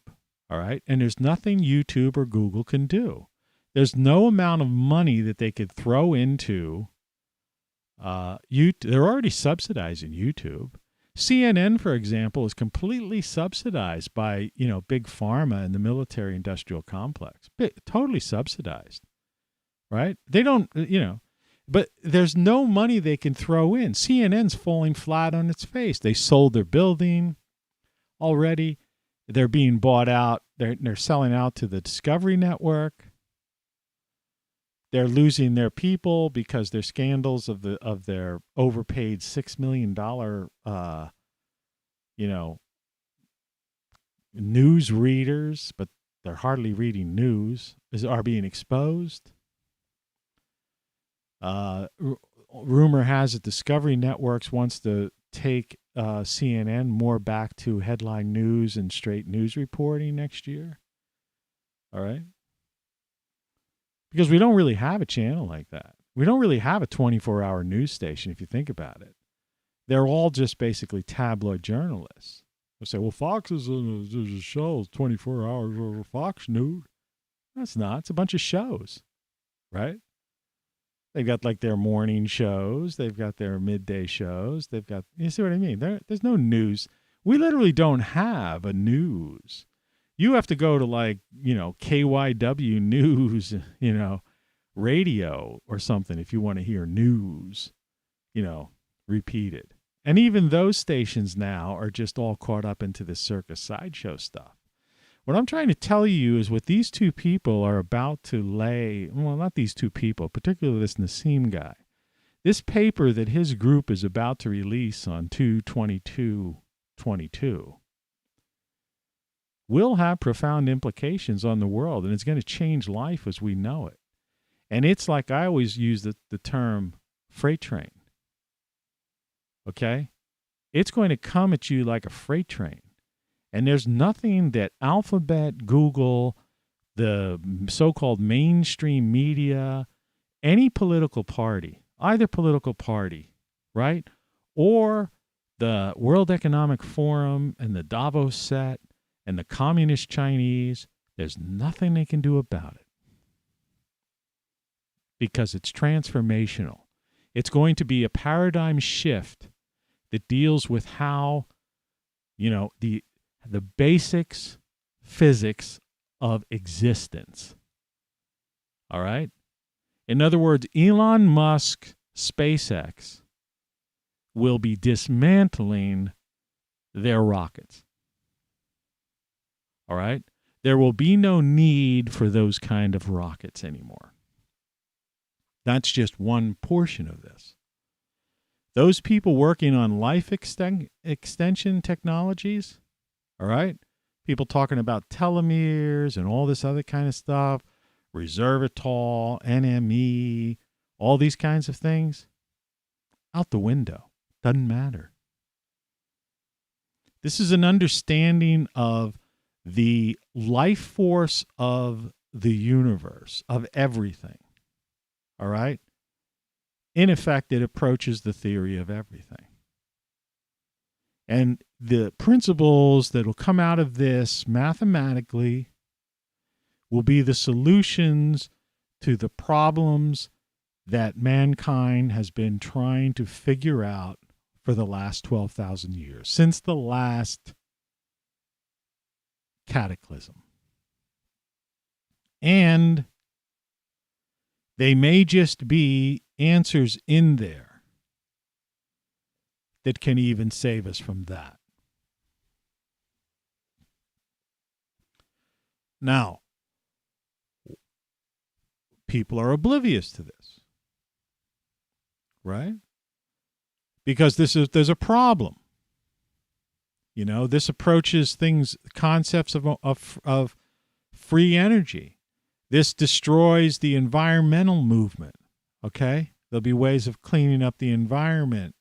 All right? And there's nothing YouTube or Google can do. There's no amount of money that they could throw into YouTube. They're already subsidizing YouTube. CNN, for example, is completely subsidized by, you know, big pharma and the military-industrial complex. Totally subsidized, right? They don't, you know, but there's no money they can throw in. CNN's falling flat on its face. They sold their building already. They're being bought out. They're selling out to the Discovery Network. They're losing their people because there's scandals of their overpaid $6 million, news readers, but they're hardly reading news, are being exposed. Rumor has it Discovery Networks wants to take CNN more back to headline news and straight news reporting next year. All right? Because we don't really have a channel like that. We don't really have a 24-hour news station, if you think about it. They're all just basically tabloid journalists. They'll say, well, Fox is a show, 24 hours over Fox News. That's not. It's a bunch of shows, right? They've got like their morning shows. They've got their midday shows. They've got, you see what I mean? There's no news. We literally don't have a news. You have to go to like, KYW News, radio or something if you want to hear news, repeated. And even those stations now are just all caught up into this circus sideshow stuff. What I'm trying to tell you is what these two people are about to lay, well, not these two people, particularly this Nassim guy. This paper that his group is about to release on 2/22/22 will have profound implications on the world, and it's going to change life as we know it. And it's like I always use the term freight train. Okay? It's going to come at you like a freight train. And there's nothing that Alphabet, Google, the so-called mainstream media, any political party, either political party, right? Or the World Economic Forum and the Davos set and the Communist Chinese, there's nothing they can do about it. Because it's transformational. It's going to be a paradigm shift that deals with how, the basics, physics of existence. All right? In other words, Elon Musk, SpaceX, will be dismantling their rockets. All right? There will be no need for those kind of rockets anymore. That's just one portion of this. Those people working on life extension technologies, all right? People talking about telomeres and all this other kind of stuff, resveratrol, NME, all these kinds of things, out the window. Doesn't matter. This is an understanding of the life force of the universe, of everything. All right? In effect, it approaches the theory of everything. And the principles that will come out of this mathematically will be the solutions to the problems that mankind has been trying to figure out for the last 12,000 years, since the last cataclysm. And they may just be answers in there that can even save us from that. Now, people are oblivious to this, right? Because there's a problem. This approaches things, concepts of free energy. This destroys the environmental movement, okay? There'll be ways of cleaning up the environment,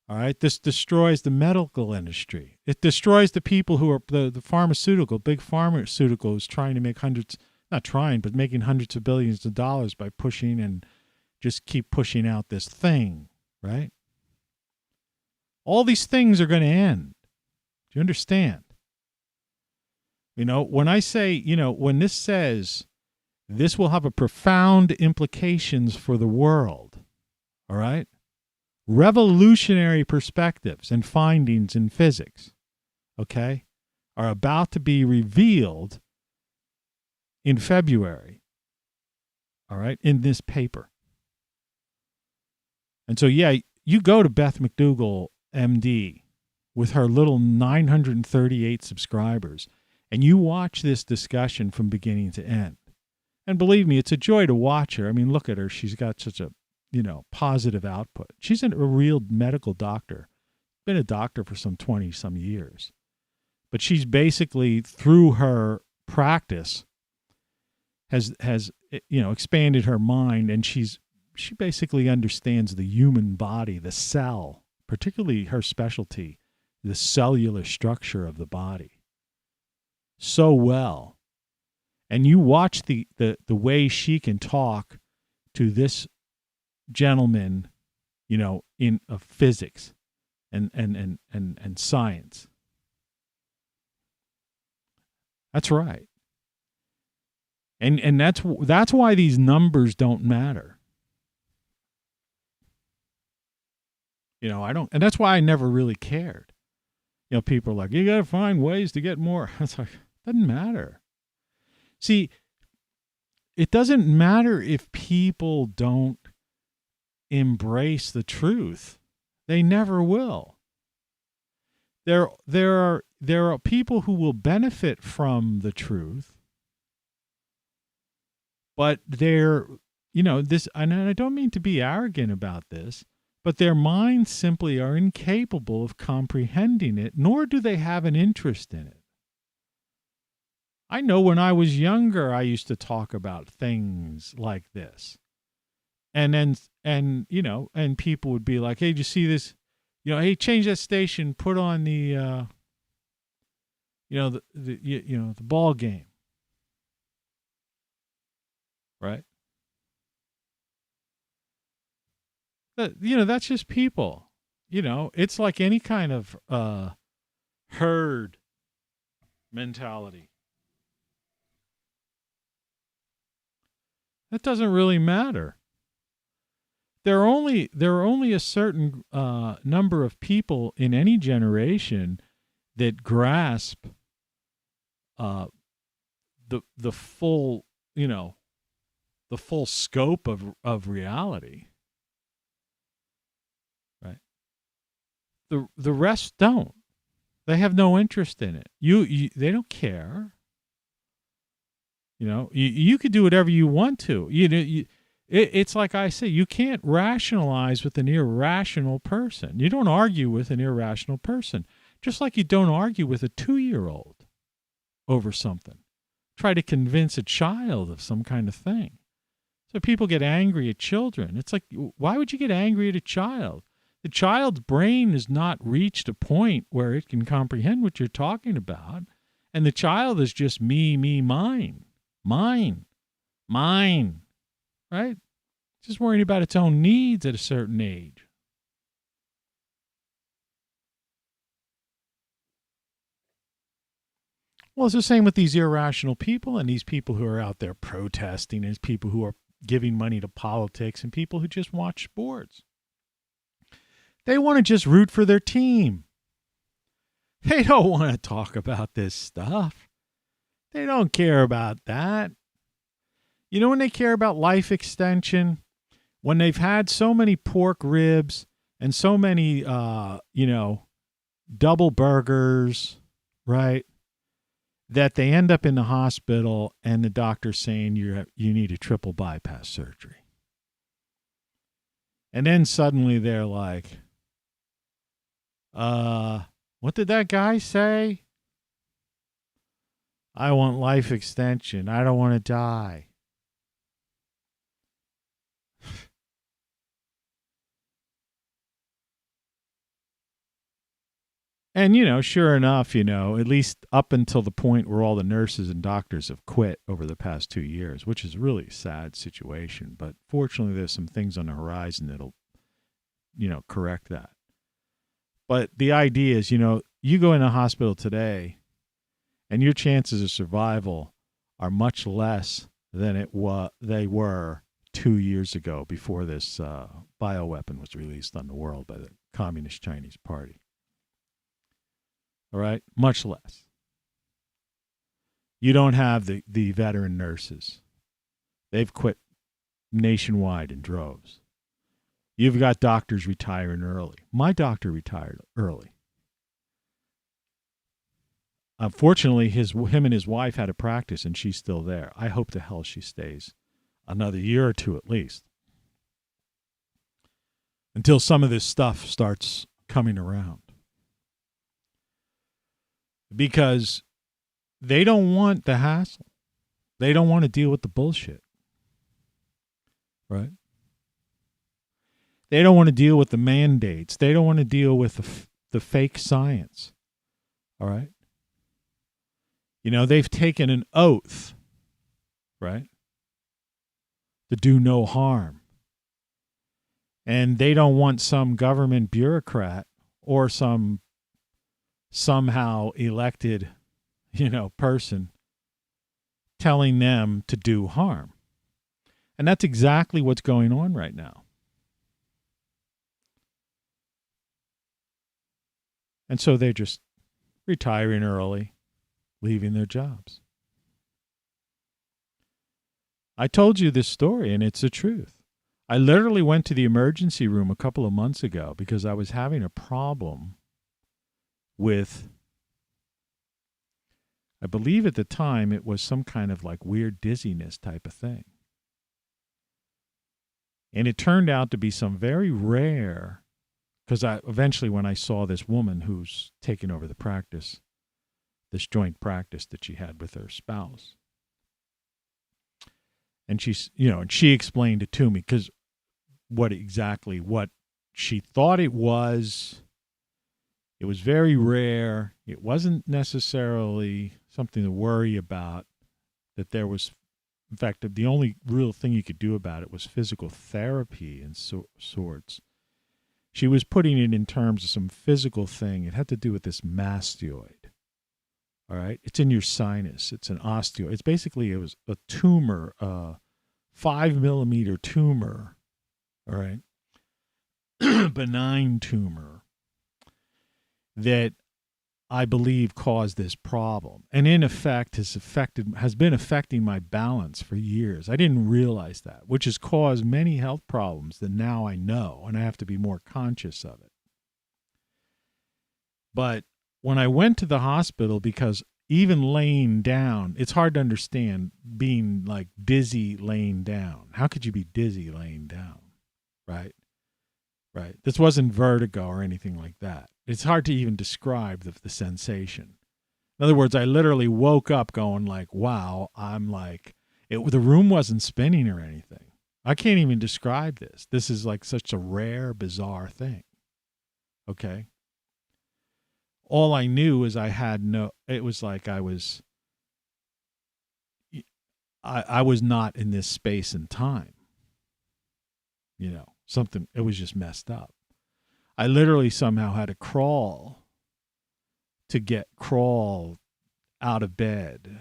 all right? This destroys the medical industry. It destroys the people who are, the big pharmaceuticals trying to make making hundreds of billions of dollars by pushing and just keep pushing out this thing, right? All these things are going to end. Do you understand? When I say, when this says this will have a profound implications for the world, all right? Revolutionary perspectives and findings in physics, okay, are about to be revealed in February, all right, in this paper. And so, you go to Beth McDougall, MD, with her little 938 subscribers, and you watch this discussion from beginning to end. And believe me, it's a joy to watch her. I mean, look at her. She's got such a, positive output. She's a real medical doctor. Been a doctor for some 20-some years. But she's basically, through her practice, has expanded her mind, and she basically understands the human body, the cell, particularly her specialty, the cellular structure of the body, so well. And you watch the way she can talk to this gentleman, in physics and science. That's right. And that's why these numbers don't matter. And that's why I never really cared. People are like, you got to find ways to get more. It's like, doesn't matter. See, it doesn't matter if people don't embrace the truth. They never will. There are people who will benefit from the truth, but they're, this, and I don't mean to be arrogant about this, but their minds simply are incapable of comprehending it, nor do they have an interest in it. I know when I was younger, I used to talk about things like this. And people would be like, hey, did you see this? Hey, change that station, put on the, the ball game. Right? That's just people. It's like any kind of herd mentality. That doesn't really matter. There are only a certain number of people in any generation that grasp the full the full scope of reality. Right. The rest don't. They have no interest in it. They don't care. You could do whatever you want to. It's like I say, you can't rationalize with an irrational person. You don't argue with an irrational person, just like you don't argue with a 2-year-old over something. Try to convince a child of some kind of thing. So people get angry at children. It's like, why would you get angry at a child? The child's brain has not reached a point where it can comprehend what you're talking about. And the child is just me, mine. Right? Just worrying about its own needs at a certain age. Well, it's the same with these irrational people and these people who are out there protesting, and people who are giving money to politics, and people who just watch sports. They want to just root for their team. They don't want to talk about this stuff. They don't care about that. When they care about life extension, when they've had so many pork ribs and so many, double burgers, right, that they end up in the hospital and the doctor's saying you need a triple bypass surgery. And then suddenly they're like, what did that guy say? I want life extension. I don't want to die. And, sure enough, at least up until the point where all the nurses and doctors have quit over the past 2 years, which is really a sad situation. But fortunately, there's some things on the horizon that'll, correct that. But the idea is, you go in a hospital today and your chances of survival are much less than they were 2 years ago before this bioweapon was released on the world by the Communist Chinese Party. All right? Much less. You don't have the veteran nurses. They've quit nationwide in droves. You've got doctors retiring early. My doctor retired early. Unfortunately, him and his wife had a practice, and she's still there. I hope to hell she stays another year or two at least, until some of this stuff starts coming around. Because they don't want the hassle. They don't want to deal with the bullshit. Right? They don't want to deal with the mandates. They don't want to deal with the fake science. All right? They've taken an oath, right, to do no harm. And they don't want some government bureaucrat or some somehow elected, person telling them to do harm. And that's exactly what's going on right now. And so they're just retiring early, leaving their jobs. I told you this story, and it's the truth. I literally went to the emergency room a couple of months ago because I was having a problem with, I believe at the time it was some kind of like weird dizziness type of thing. And it turned out to be some very rare, because eventually when I saw this woman who's taking over the practice, this joint practice that she had with her spouse. And she explained it to me, because what she thought it was very rare. It wasn't necessarily something to worry about, that there was, in fact, the only real thing you could do about it was physical therapy and sorts. She was putting it in terms of some physical thing. It had to do with this mastoid. All right. It's in your sinus. It's an osteoid. It's basically, it was a tumor, 5 millimeter tumor. All right. Benign tumor that I believe caused this problem. And in effect has been affecting my balance for years. I didn't realize that, which has caused many health problems that now I know, and I have to be more conscious of it. But when I went to the hospital, because even laying down, it's hard to understand being like dizzy laying down. How could you be dizzy laying down? Right? Right. This wasn't vertigo or anything like that. It's hard to even describe the sensation. In other words, I literally woke up going like, wow, I'm like, the room wasn't spinning or anything. I can't even describe this. This is like such a rare, bizarre thing. Okay. All I knew is it was like I was not in this space and time. It was just messed up. I literally somehow had to crawl out of bed,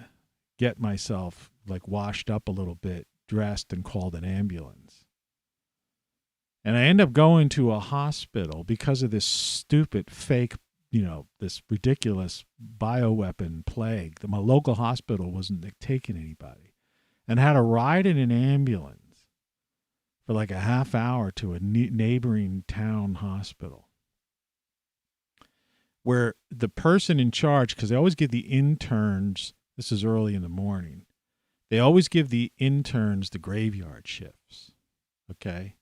get myself like washed up a little bit, dressed, and called an ambulance. And I end up going to a hospital because of this stupid fake, this ridiculous bioweapon plague. My local hospital wasn't taking anybody, and had a ride in an ambulance for like a half hour to a neighboring town hospital, where the person in charge, because they always give the interns, this is early in the morning, they always give the interns the graveyard shifts, okay?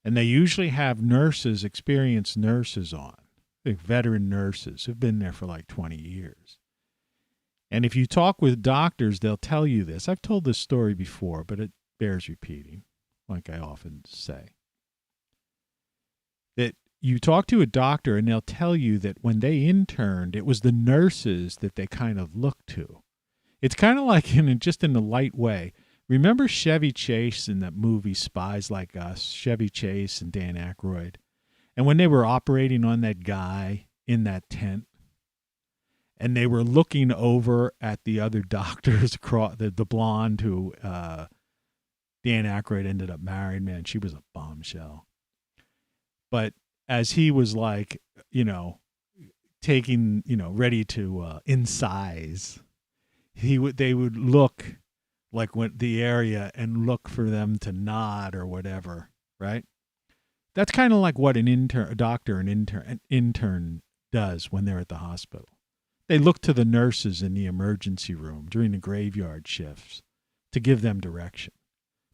And they usually have experienced nurses on, like veteran nurses who've been there for like 20 years. And if you talk with doctors, they'll tell you this. I've told this story before, but it bears repeating, like I often say. That you talk to a doctor and they'll tell you that when they interned, it was the nurses that they kind of looked to. It's kind of like just in a light way. Remember Chevy Chase in that movie Spies Like Us? Chevy Chase and Dan Aykroyd. And when they were operating on that guy in that tent, and they were looking over at the other doctors, across the blonde who Dan Aykroyd ended up married, man, she was a bombshell. But as he was like, taking, ready to incise, they would look like when the area and look for them to nod or whatever, right? That's kind of like what an intern does when they're at the hospital. They look to the nurses in the emergency room during the graveyard shifts to give them direction,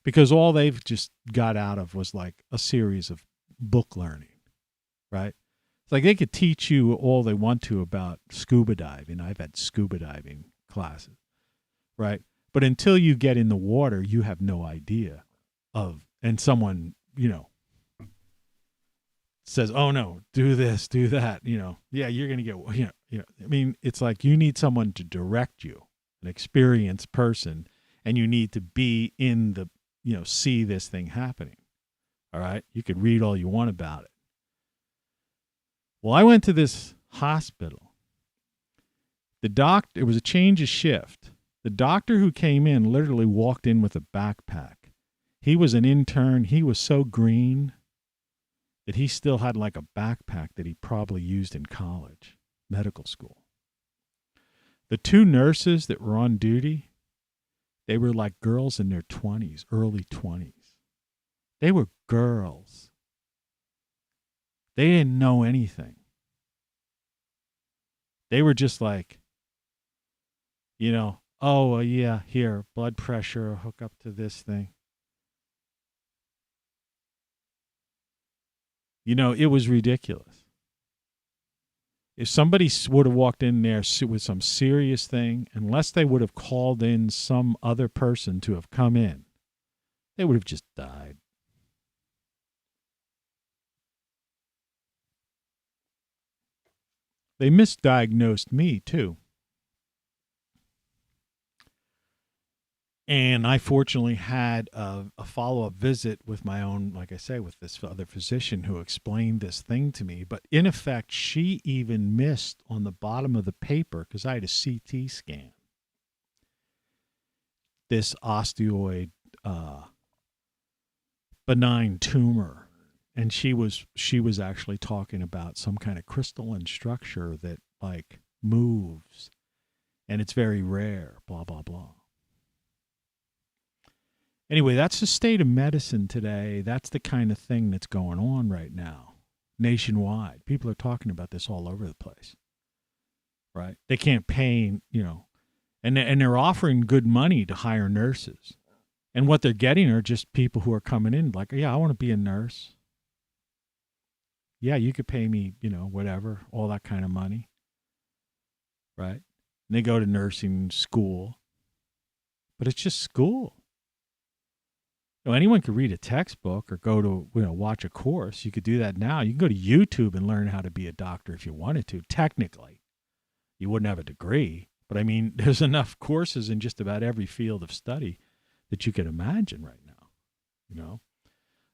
because all they've just got out of was like a series of book learning, right? It's like they could teach you all they want to about scuba diving. I've had scuba diving classes, right? But until you get in the water, you have no idea and someone, says, oh no, do this, do that, yeah, you're going to get, I mean, it's like you need someone to direct you, an experienced person, and you need to be in the, see this thing happening. All right. You could read all you want about it. Well, I went to this hospital. It was a change of shift. The doctor who came in literally walked in with a backpack. He was an intern. He was so green that he still had like a backpack that he probably used in college, medical school. The two nurses that were on duty, they were like girls in their 20s, early 20s. They were girls. They didn't know anything. They were just like, oh, yeah, here, blood pressure, hook up to this thing. It was ridiculous. If somebody would have walked in there with some serious thing, unless they would have called in some other person to have come in, they would have just died. They misdiagnosed me, too. And I fortunately had a follow-up visit with my own, like I say, with this other physician who explained this thing to me. But in effect, she even missed on the bottom of the paper, because I had a CT scan, this osteoid benign tumor. And she was actually talking about some kind of crystalline structure that like moves, and it's very rare, blah, blah, blah. Anyway, that's the state of medicine today. That's the kind of thing that's going on right now, nationwide. People are talking about this all over the place, right? They can't pay, and they're offering good money to hire nurses. And what they're getting are just people who are coming in like, yeah, I want to be a nurse. Yeah, you could pay me, whatever, all that kind of money, right? And they go to nursing school, but it's just school. Anyone could read a textbook or go to, watch a course. You could do that now. You can go to YouTube and learn how to be a doctor if you wanted to. Technically, you wouldn't have a degree, but I mean, there's enough courses in just about every field of study that you could imagine right now.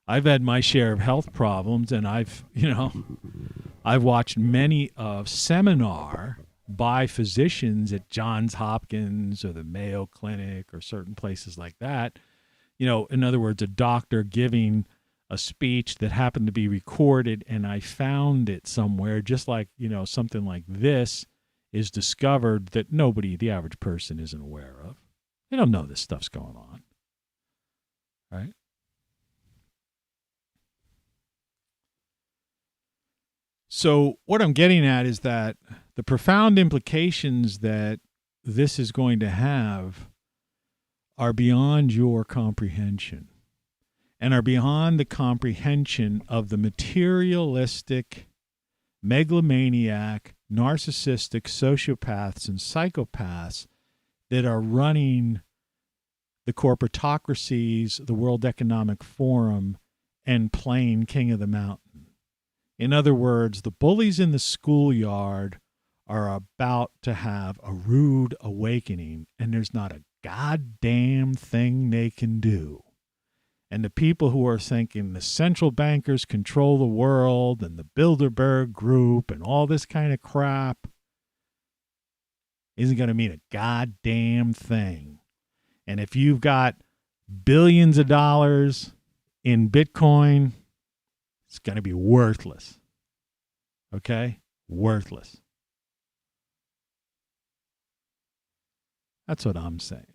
I've had my share of health problems, and I've watched many of seminar by physicians at Johns Hopkins or the Mayo Clinic or certain places like that. In other words, a doctor giving a speech that happened to be recorded, and I found it somewhere, just like, something like this is discovered that the average person isn't aware of. They don't know this stuff's going on, right? So what I'm getting at is that the profound implications that this is going to have are beyond your comprehension, and are beyond the comprehension of the materialistic, megalomaniac, narcissistic sociopaths and psychopaths that are running the corporatocracies, the World Economic Forum, and playing king of the mountain. In other words, the bullies in the schoolyard are about to have a rude awakening, and there's not a goddamn thing they can do. And the people who are thinking the central bankers control the world and the Bilderberg group and all this kind of crap isn't going to mean a goddamn thing. And if you've got billions of dollars in Bitcoin, it's going to be worthless. Okay? Worthless. That's what I'm saying.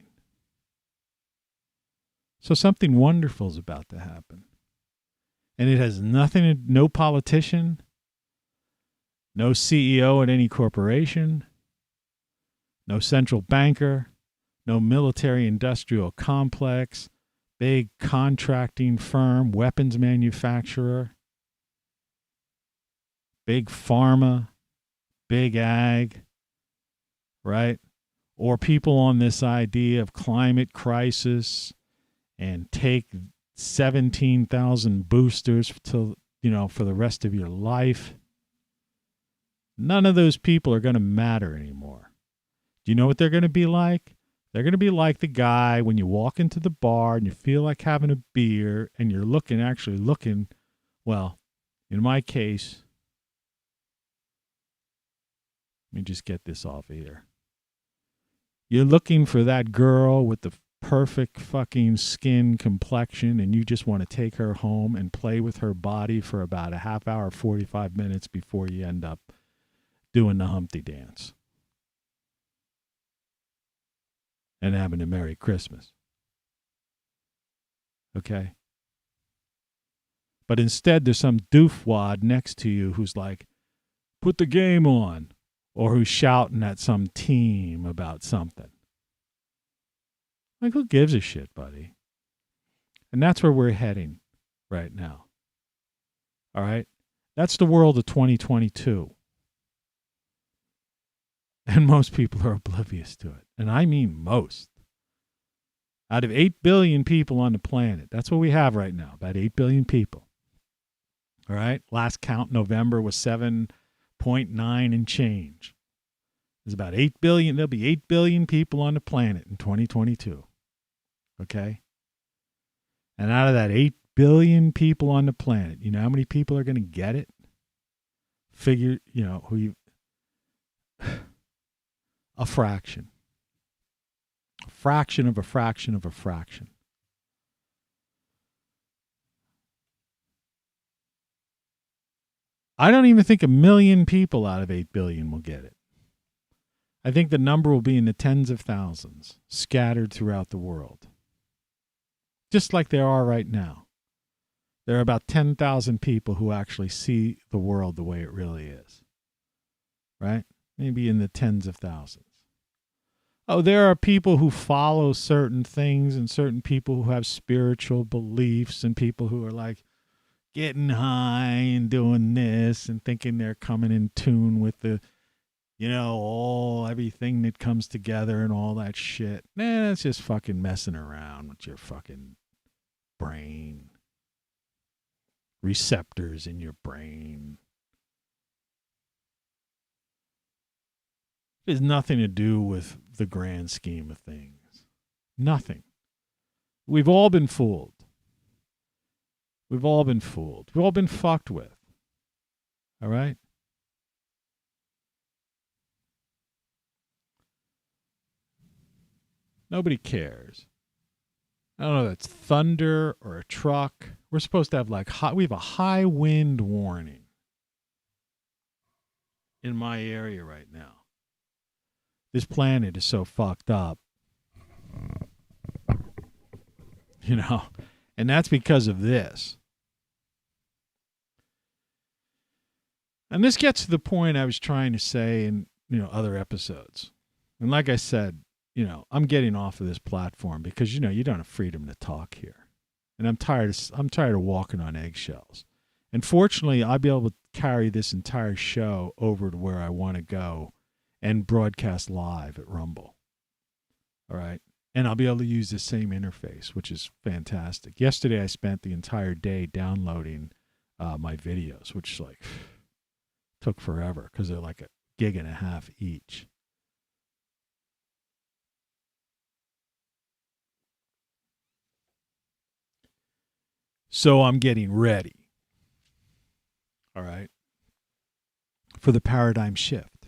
So something wonderful is about to happen. And it has nothing, no politician, no CEO at any corporation, no central banker, no military industrial complex, big contracting firm, weapons manufacturer, big pharma, big ag, right? Or people on this idea of climate crisis and take 17,000 boosters till, for the rest of your life. None of those people are going to matter anymore. Do you know what they're going to be like? They're going to be like the guy when you walk into the bar and you feel like having a beer and you're actually looking, well, in my case, let me just get this off of here. You're looking for that girl with the perfect fucking skin complexion, and you just want to take her home and play with her body for about a half hour, 45 minutes before you end up doing the Humpty dance and having a Merry Christmas. Okay? But instead, there's some doofwad next to you who's like, put the game on, or who's shouting at some team about something. Like, who gives a shit, buddy? And that's where we're heading right now. All right? That's the world of 2022. And most people are oblivious to it. And I mean most. Out of 8 billion people on the planet, that's what we have right now, about 8 billion people. All right? Last count, November, was 7.9 and change. There's about 8 billion. There'll be 8 billion people on the planet in 2022. Okay? And out of that 8 billion people on the planet, you know how many people are going to get it? Figure, you know, a fraction. A fraction of a fraction of a fraction. I don't even think 1 million people out of 8 billion will get it. I think the number will be in the tens of thousands, scattered throughout the world. Just like there are right now. There are about 10,000 people who actually see the world the way it really is. Right? Maybe in the tens of thousands. Oh, there are people who follow certain things and certain people who have spiritual beliefs and people who are like getting high and doing this and thinking they're coming in tune with the, you know, everything that comes together and all that shit. Nah, that's just fucking messing around with your fucking brain. Receptors in your brain. It has nothing to do with the grand scheme of things. Nothing. We've all been fooled. We've all been fooled. We've all been fucked with. All right? Nobody cares. I don't know if it's thunder or a truck. We're supposed to have we have a high wind warning in my area right now. This planet is so fucked up. You know, and that's because of this. And this gets to the point I was trying to say in, you know, other episodes. And like I said, you know, I'm getting off of this platform because, you know, you don't have freedom to talk here. And I'm tired of walking on eggshells. And fortunately, I'll be able to carry this entire show over to where I want to go and broadcast live at Rumble. All right? And I'll be able to use the same interface, which is fantastic. Yesterday, I spent the entire day downloading my videos, which like took forever because they're like 1.5 gigs each. So I'm getting ready, all right, for the paradigm shift.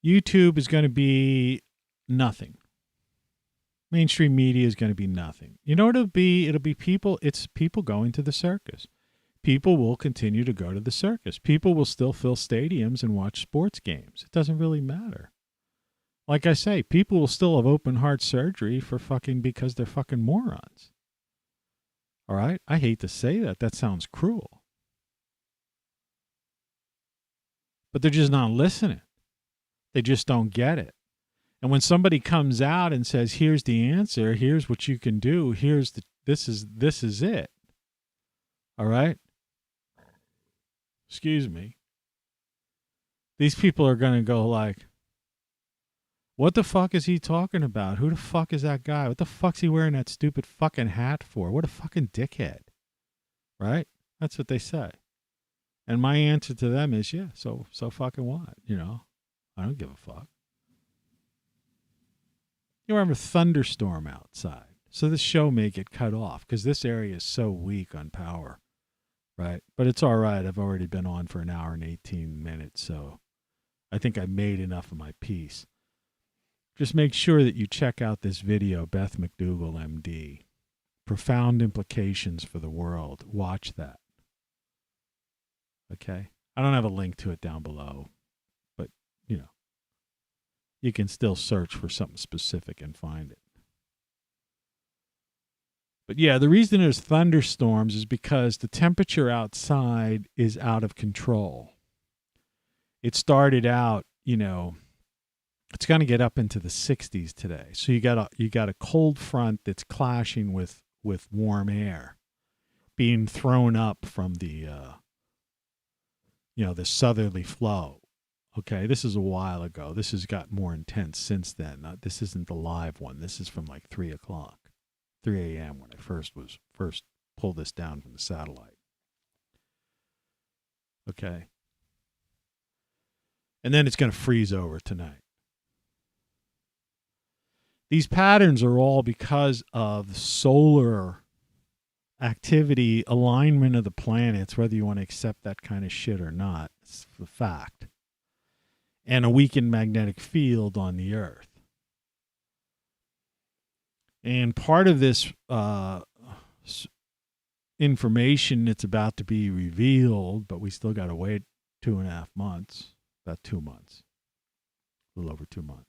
YouTube is going to be nothing. Mainstream media is going to be nothing. You know what it'll be? It'll be people. It's people going to the circus. People will continue to go to the circus. People will still fill stadiums and watch sports games. It doesn't really matter. Like I say, people will still have open heart surgery because they're fucking morons. All right? I hate to say that. That sounds cruel. But they're just not listening. They just don't get it. And when somebody comes out and says, here's the answer, here's what you can do, this is it. All right? Excuse me. These people are going to go like, what the fuck is he talking about? Who the fuck is that guy? What the fuck's he wearing that stupid fucking hat for? What a fucking dickhead. Right? That's what they say. And my answer to them is, yeah, so fucking what? You know, I don't give a fuck. You have a thunderstorm outside. So this show may get cut off because this area is so weak on power. Right? But it's all right. I've already been on for 1 hour and 18 minutes. So I think I made enough of my piece. Just make sure that you check out this video, Beth McDougall, MD. Profound implications for the world. Watch that. Okay? I don't have a link to it down below, but, you know, you can still search for something specific and find it. But yeah, the reason there's thunderstorms is because the temperature outside is out of control. It started out, you know, it's going to get up into the 60s today. So you got a cold front that's clashing with warm air being thrown up from the this southerly flow. Okay, this is a while ago. This has got more intense since then. This isn't the live one. This is from like 3 a.m. when I first pulled this down from the satellite. Okay. And then it's going to freeze over tonight. These patterns are all because of solar activity, alignment of the planets, whether you want to accept that kind of shit or not. It's the fact. And a weakened magnetic field on the Earth. And part of this information that's about to be revealed, but we still got to wait 2.5 months, about 2 months, a little over 2 months.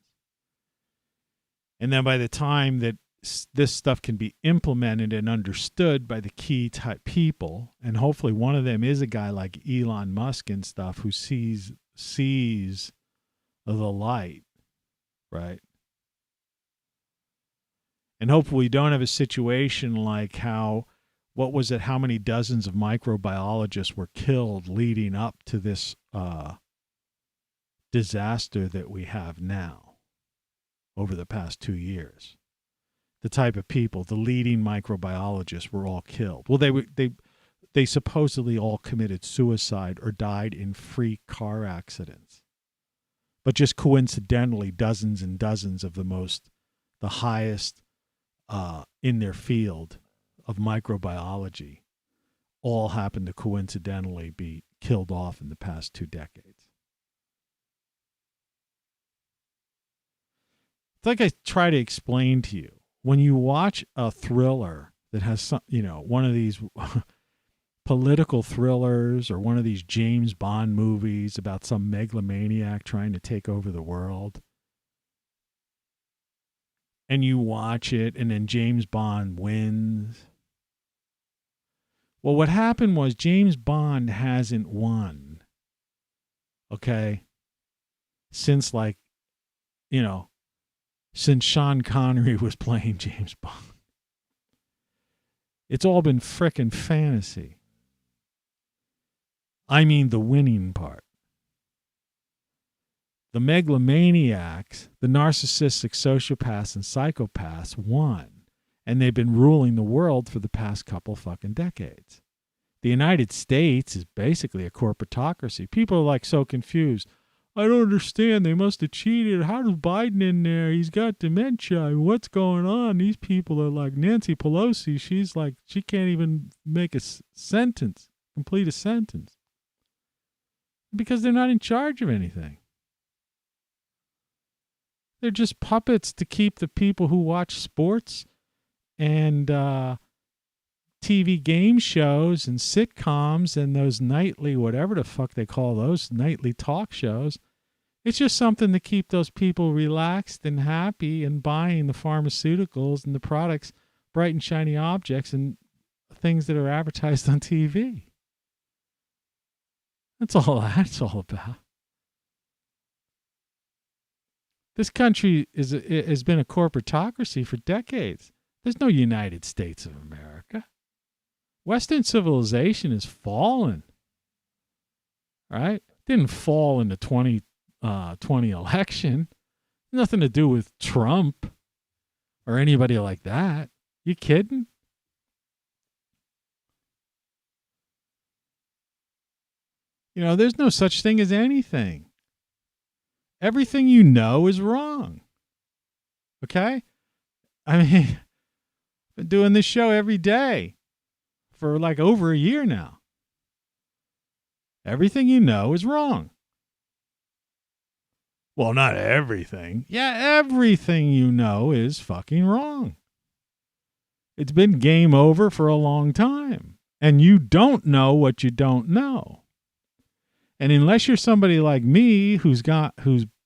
And then by the time that this stuff can be implemented and understood by the key type people, and hopefully one of them is a guy like Elon Musk and stuff who sees the light, right? And hopefully we don't have a situation like how many dozens of microbiologists were killed leading up to this disaster that we have now over the past 2 years. The type of people, the leading microbiologists were all killed. Well, they supposedly all committed suicide or died in freak car accidents. But just coincidentally, dozens and dozens of the highest in their field of microbiology all happened to coincidentally be killed off in the past 2 decades. It's like I try to explain to you, when you watch a thriller that has some, one of these political thrillers or one of these James Bond movies about some megalomaniac trying to take over the world, and you watch it and then James Bond wins. Well, what happened was James Bond hasn't won, okay, since since Sean Connery was playing James Bond. It's all been frickin' fantasy. I mean the winning part. The megalomaniacs, the narcissistic sociopaths and psychopaths won. And they've been ruling the world for the past couple fucking decades. The United States is basically a corporatocracy. People are so confused. I don't understand. They must have cheated. How does Biden in there? He's got dementia. What's going on? These people are like Nancy Pelosi. She's like, she can't even make a sentence, complete a sentence. Because they're not in charge of anything. They're just puppets to keep the people who watch sports and TV game shows and sitcoms and those nightly, whatever the fuck they call those, nightly talk shows. It's just something to keep those people relaxed and happy and buying the pharmaceuticals and the products, bright and shiny objects and things that are advertised on TV. That's all that's all about. This country has been a corporatocracy for decades. There's no United States of America. Western civilization has fallen. Right? Didn't fall in the 2020 election. Nothing to do with Trump or anybody like that. You kidding? There's no such thing as anything. Everything you know is wrong. Okay? I mean, I've been doing this show every day for over a year now. Everything you know is wrong. Well, not everything. Yeah, everything you know is fucking wrong. It's been game over for a long time. And you don't know what you don't know. And unless you're somebody like me who's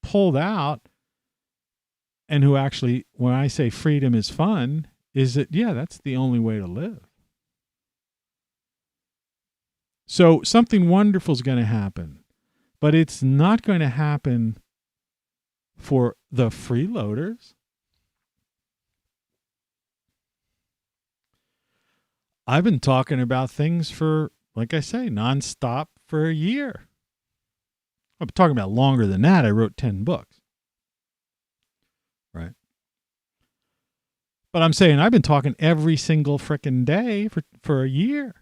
pulled out and who actually, when I say freedom is fun, is that, yeah, that's the only way to live. So something wonderful is going to happen, but it's not going to happen for the freeloaders. I've been talking about things for, like I say, nonstop for a year. I'm talking about longer than that. I wrote 10 books. Right? But I'm saying I've been talking every single frickin' day for a year.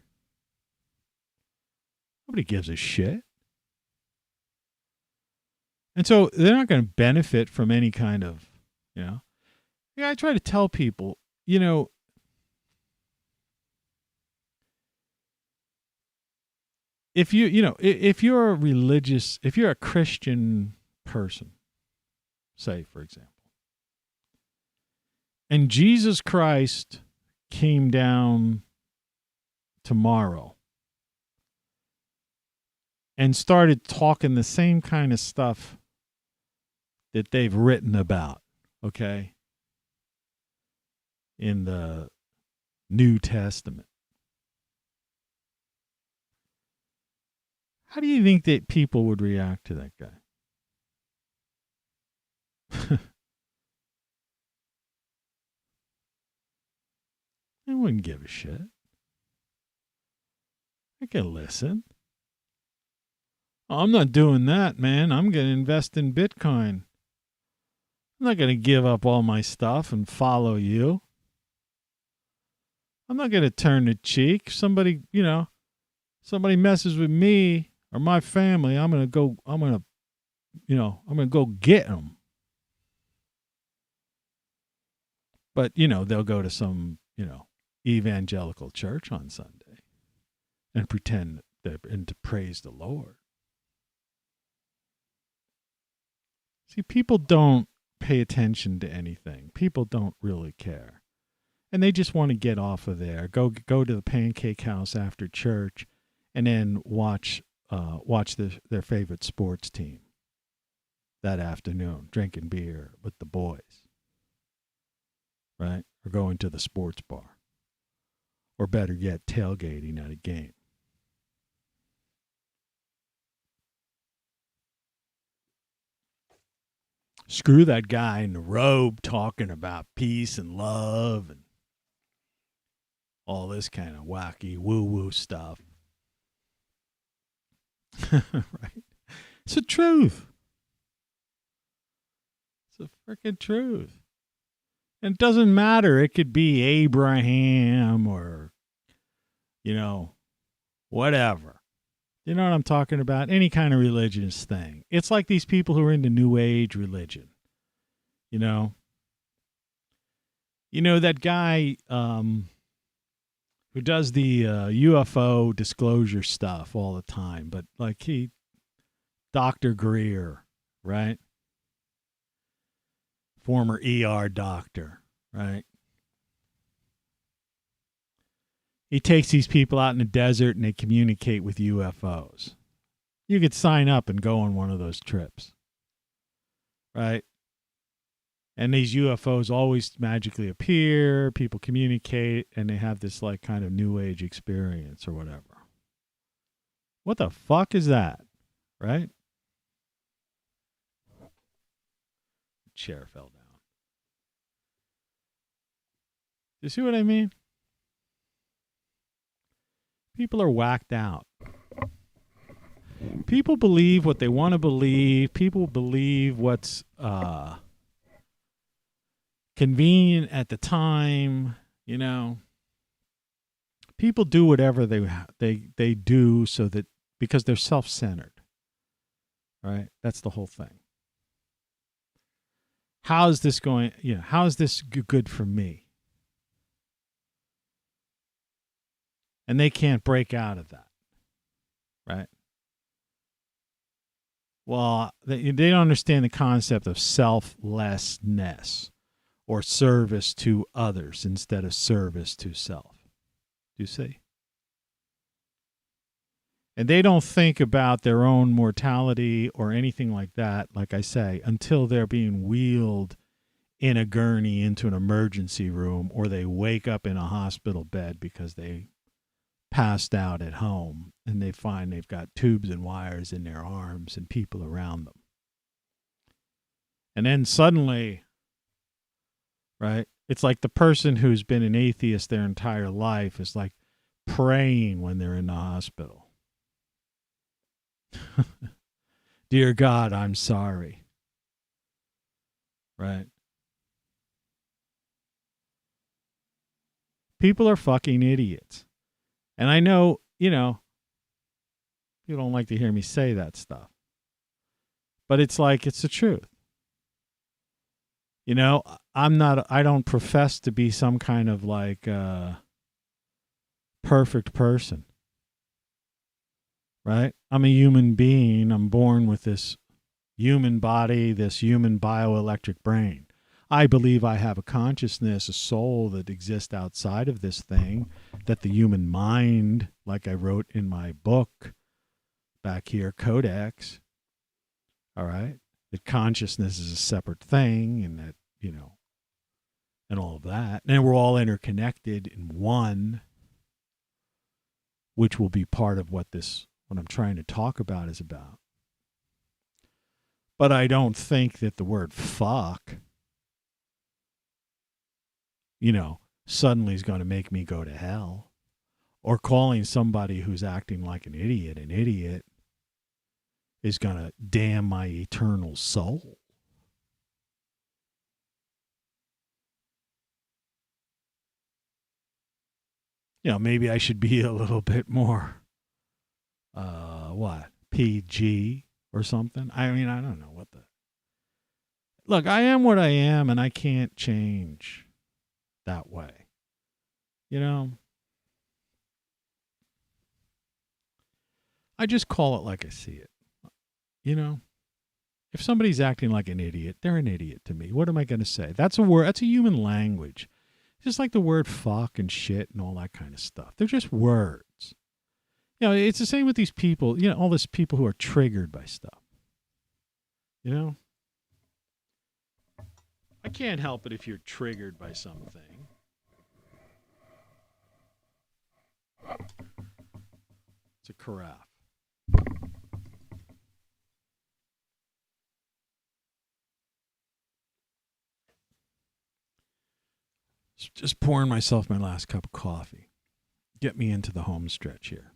Nobody gives a shit. And so they're not going to benefit from any kind of, Yeah, I try to tell people, if if you're a Christian person, say, for example, and Jesus Christ came down tomorrow and started talking the same kind of stuff that they've written about, okay, in the New Testament. How do you think that people would react to that guy? They wouldn't give a shit. I can listen. I'm not doing that, man. I'm going to invest in Bitcoin. I'm not going to give up all my stuff and follow you. I'm not going to turn the cheek. Somebody messes with me or my family, I'm going to go get them. But, they'll go to some, evangelical church on Sunday and pretend and to praise the Lord. See, people don't pay attention to anything. People don't really care. And they just want to get off of there, go to the pancake house after church, and then watch their favorite sports team that afternoon, drinking beer with the boys, right? Or going to the sports bar. Or better yet, tailgating at a game. Screw that guy in the robe talking about peace and love and all this kind of wacky woo-woo stuff. Right? It's the truth. It's the freaking truth. And it doesn't matter. It could be Abraham or, whatever. You know what I'm talking about? Any kind of religious thing. It's like these people who are into New Age religion. That guy who does the UFO disclosure stuff all the time, but Dr. Greer, right? Former ER doctor, right? He takes these people out in the desert and they communicate with UFOs. You could sign up and go on one of those trips, right? And these UFOs always magically appear, people communicate, and they have this kind of New Age experience or whatever. What the fuck is that, right? Chair fell down. You see what I mean? People are whacked out. People believe what they want to believe. People believe what's convenient at the time. People do whatever they do because they're self-centered. Right? That's the whole thing. How is this going? How is this good for me? And they can't break out of that, right? Well, they don't understand the concept of selflessness or service to others instead of service to self. Do you see? And they don't think about their own mortality or anything like that, like I say, until they're being wheeled in a gurney into an emergency room or they wake up in a hospital bed because they passed out at home and they find they've got tubes and wires in their arms and people around them. And then suddenly, right, it's like the person who's been an atheist their entire life is like praying when they're in the hospital. Dear God, I'm sorry. Right? People are fucking idiots. And I know, you don't like to hear me say that stuff. But it's like, it's the truth. I don't profess to be some kind of like perfect person. Right? I'm a human being. I'm born with this human body, this human bioelectric brain. I believe I have a consciousness, a soul that exists outside of this thing, that the human mind, like I wrote in my book back here, Codex, all right, that consciousness is a separate thing, and that, and all of that. And we're all interconnected in one, which will be part of what I'm trying to talk about is about. But I don't think that the word fuck, suddenly is going to make me go to hell. Or calling somebody who's acting like an idiot is going to damn my eternal soul. Maybe I should be a little bit more, PG or something. I mean, I don't know what Look, I am what I am, and I can't change that way. I just call it like I see it. If somebody's acting like an idiot, they're an idiot to me. What am I going to say? That's a word. That's a human language. Just like the word fuck and shit and all that kind of stuff. They're just words. It's the same with these people, all these people who are triggered by stuff. I can't help it if you're triggered by something. It's a carafe. Just pouring myself my last cup of coffee. Get me into the home stretch here.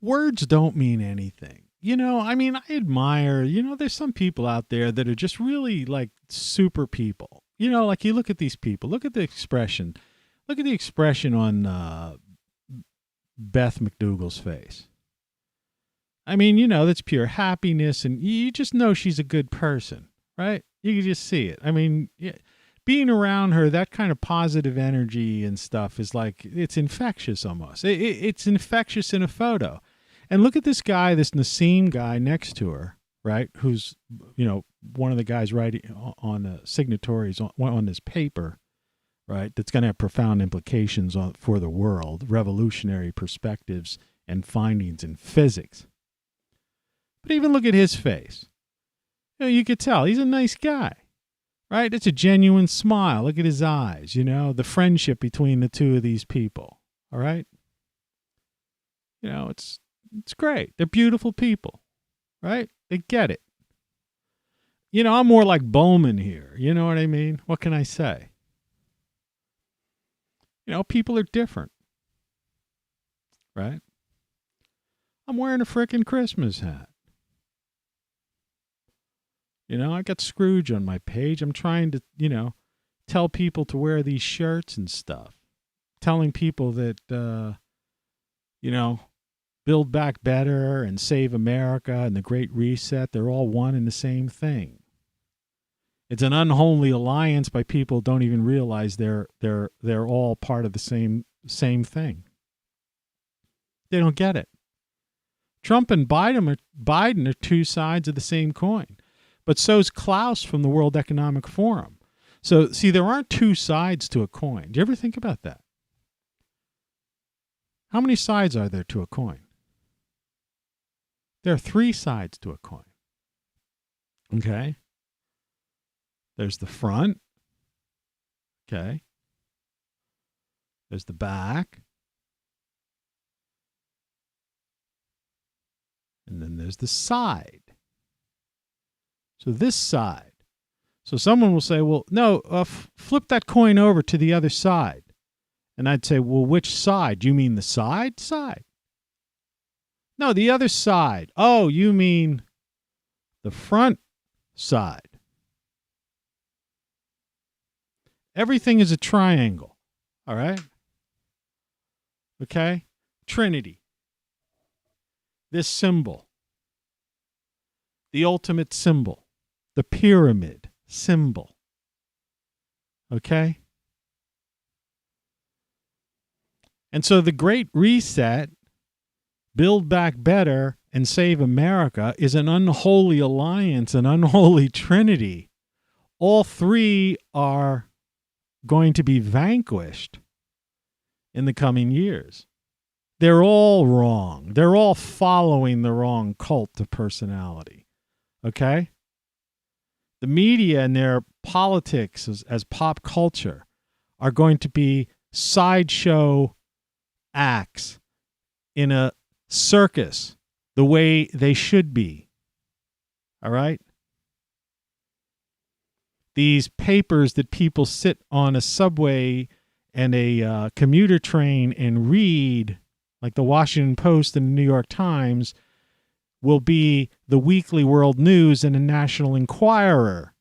Words don't mean anything. I admire, there's some people out there that are just really like super people. Like you look at these people, look at the expression on Beth McDougal's face. That's pure happiness, and you just know she's a good person, right? You can just see it. Being around her, that kind of positive energy and stuff is like, it's infectious almost. It's infectious in a photo. And look at this guy, this Nassim guy next to her, right? Who's, one of the guys writing on the signatories on this paper, right? That's going to have profound implications for the world, revolutionary perspectives and findings in physics. But even look at his face. You could tell he's a nice guy. Right? It's a genuine smile. Look at his eyes, the friendship between the two of these people. All right? It's great. They're beautiful people. Right? They get it. I'm more like Bowman here. You know what I mean? What can I say? People are different. Right? I'm wearing a frickin' Christmas hat. I got Scrooge on my page. I'm trying to, tell people to wear these shirts and stuff. Telling people that, Build Back Better and Save America and the Great Reset, they're all one and the same thing. It's an unholy alliance by people who don't even realize they're all part of the same thing. They don't get it. Trump and Biden are two sides of the same coin. But so's Klaus from the World Economic Forum. So, see, there aren't two sides to a coin. Do you ever think about that? How many sides are there to a coin? There are three sides to a coin. Okay? There's the front. Okay? There's the back. And then there's the side. So this side. So someone will say, well, no, flip that coin over to the other side. And I'd say, well, which side? You mean the side? Side. No, the other side. Oh, you mean the front side. Everything is a triangle. All right? Okay? Trinity. This symbol. The ultimate symbol. The pyramid symbol. Okay? And so the Great Reset, Build Back Better, and Save America is an unholy alliance, an unholy trinity. All three are going to be vanquished in the coming years. They're all wrong. They're all following the wrong cult of personality. Okay? The media and their politics as pop culture are going to be sideshow acts in a circus the way they should be. All right? These papers that people sit on a subway and a commuter train and read, like the Washington Post and the New York Times, will be the Weekly World News and a National Enquirer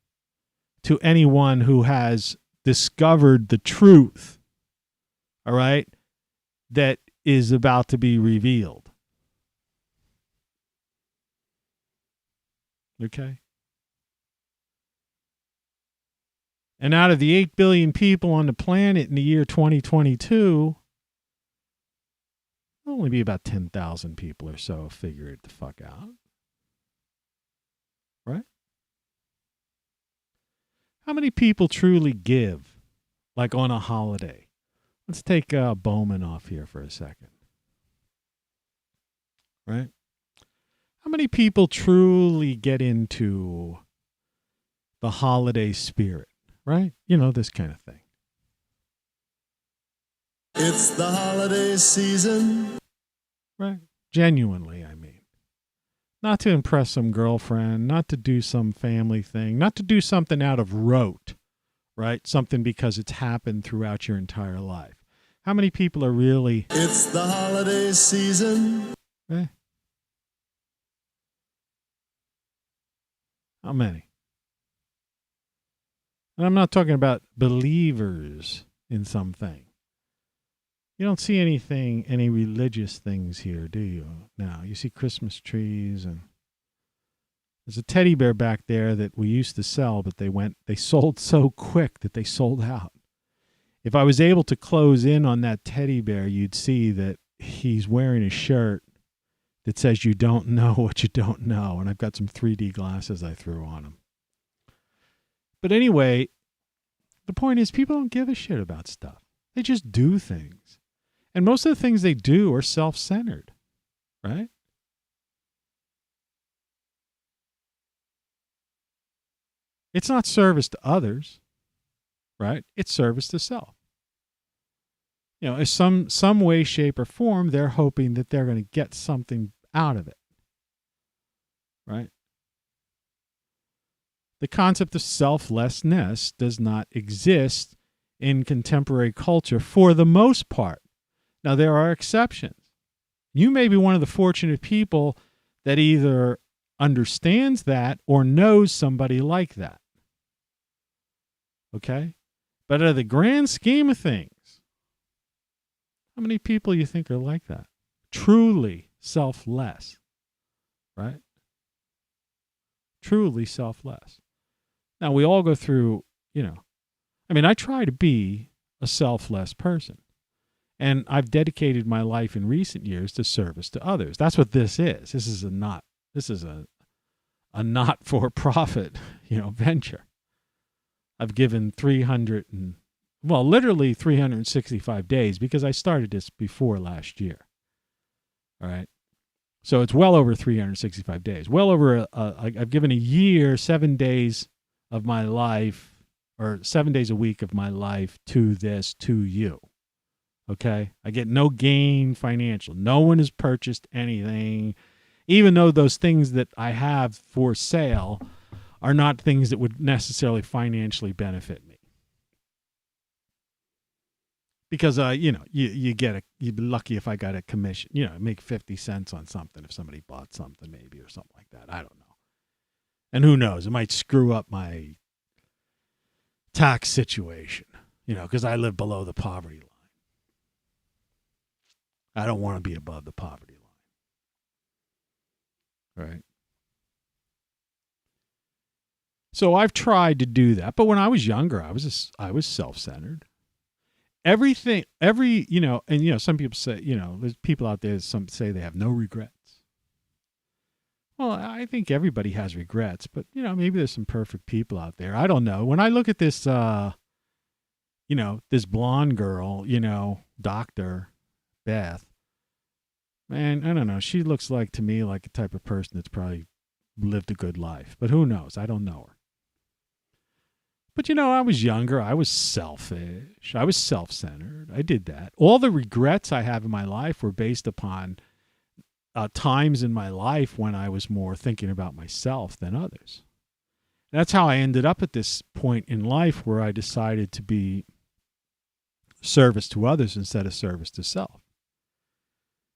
to anyone who has discovered the truth, all right, that is about to be revealed. Okay? And out of the 8 billion people on the planet in the year 2022, there'll only be about 10,000 people or so figure it the fuck out. Right? How many people truly give, like on a holiday? Let's take Bowman off here for a second. Right? How many people truly get into the holiday spirit? Right? You know, this kind of thing. It's the holiday season. Right? Genuinely, I mean. Not to impress some girlfriend, not to do some family thing, not to do something out of rote, right? Something because it's happened throughout your entire life. How many people are really... It's the holiday season. How many? And I'm not talking about believers in something. You don't see any religious things here, do you? Now, you see Christmas trees, and there's a teddy bear back there that we used to sell, but they sold so quick that they sold out. If I was able to close in on that teddy bear, you'd see that he's wearing a shirt that says you don't know what you don't know, and I've got some 3D glasses I threw on him. But anyway, the point is people don't give a shit about stuff. They just do things. And most of the things they do are self-centered, right? It's not service to others, right? It's service to self. You know, in some way, shape, or form, they're hoping that they're going to get something out of it, right? The concept of selflessness does not exist in contemporary culture for the most part. Now, there are exceptions. You may be one of the fortunate people that either understands that or knows somebody like that. Okay? But out of the grand scheme of things, how many people you think are like that? Truly selfless, right? Truly selfless. Now, we all go through, I try to be a selfless person. And I've dedicated my life in recent years to service to others. That's what this is. This is a not-for-profit, venture. I've given literally 365 days because I started this before last year. All right. So it's well over 365 days. Well over, I've given a year, 7 days of my life, or 7 days a week of my life to you. Okay? I get no gain financial. No one has purchased anything, even though those things that I have for sale are not things that would necessarily financially benefit me. Because you'd be lucky if I got a commission, make 50 cents on something if somebody bought something maybe or something like that. I don't know. And who knows, it might screw up my tax situation, because I live below the poverty line. I don't want to be above the poverty line. Right? So I've tried to do that, but when I was younger, I was self-centered. Everything, some people say, there's people out there, some say they have no regrets. Well, I think everybody has regrets, but, maybe there's some perfect people out there. I don't know. When I look at this, this blonde girl, Dr. Beth, man, I don't know. She looks like, to me, like a type of person that's probably lived a good life, but who knows? I don't know her. But, I was younger. I was selfish. I was self-centered. I did that. All the regrets I have in my life were based upon times in my life when I was more thinking about myself than others. That's how I ended up at this point in life where I decided to be service to others instead of service to self.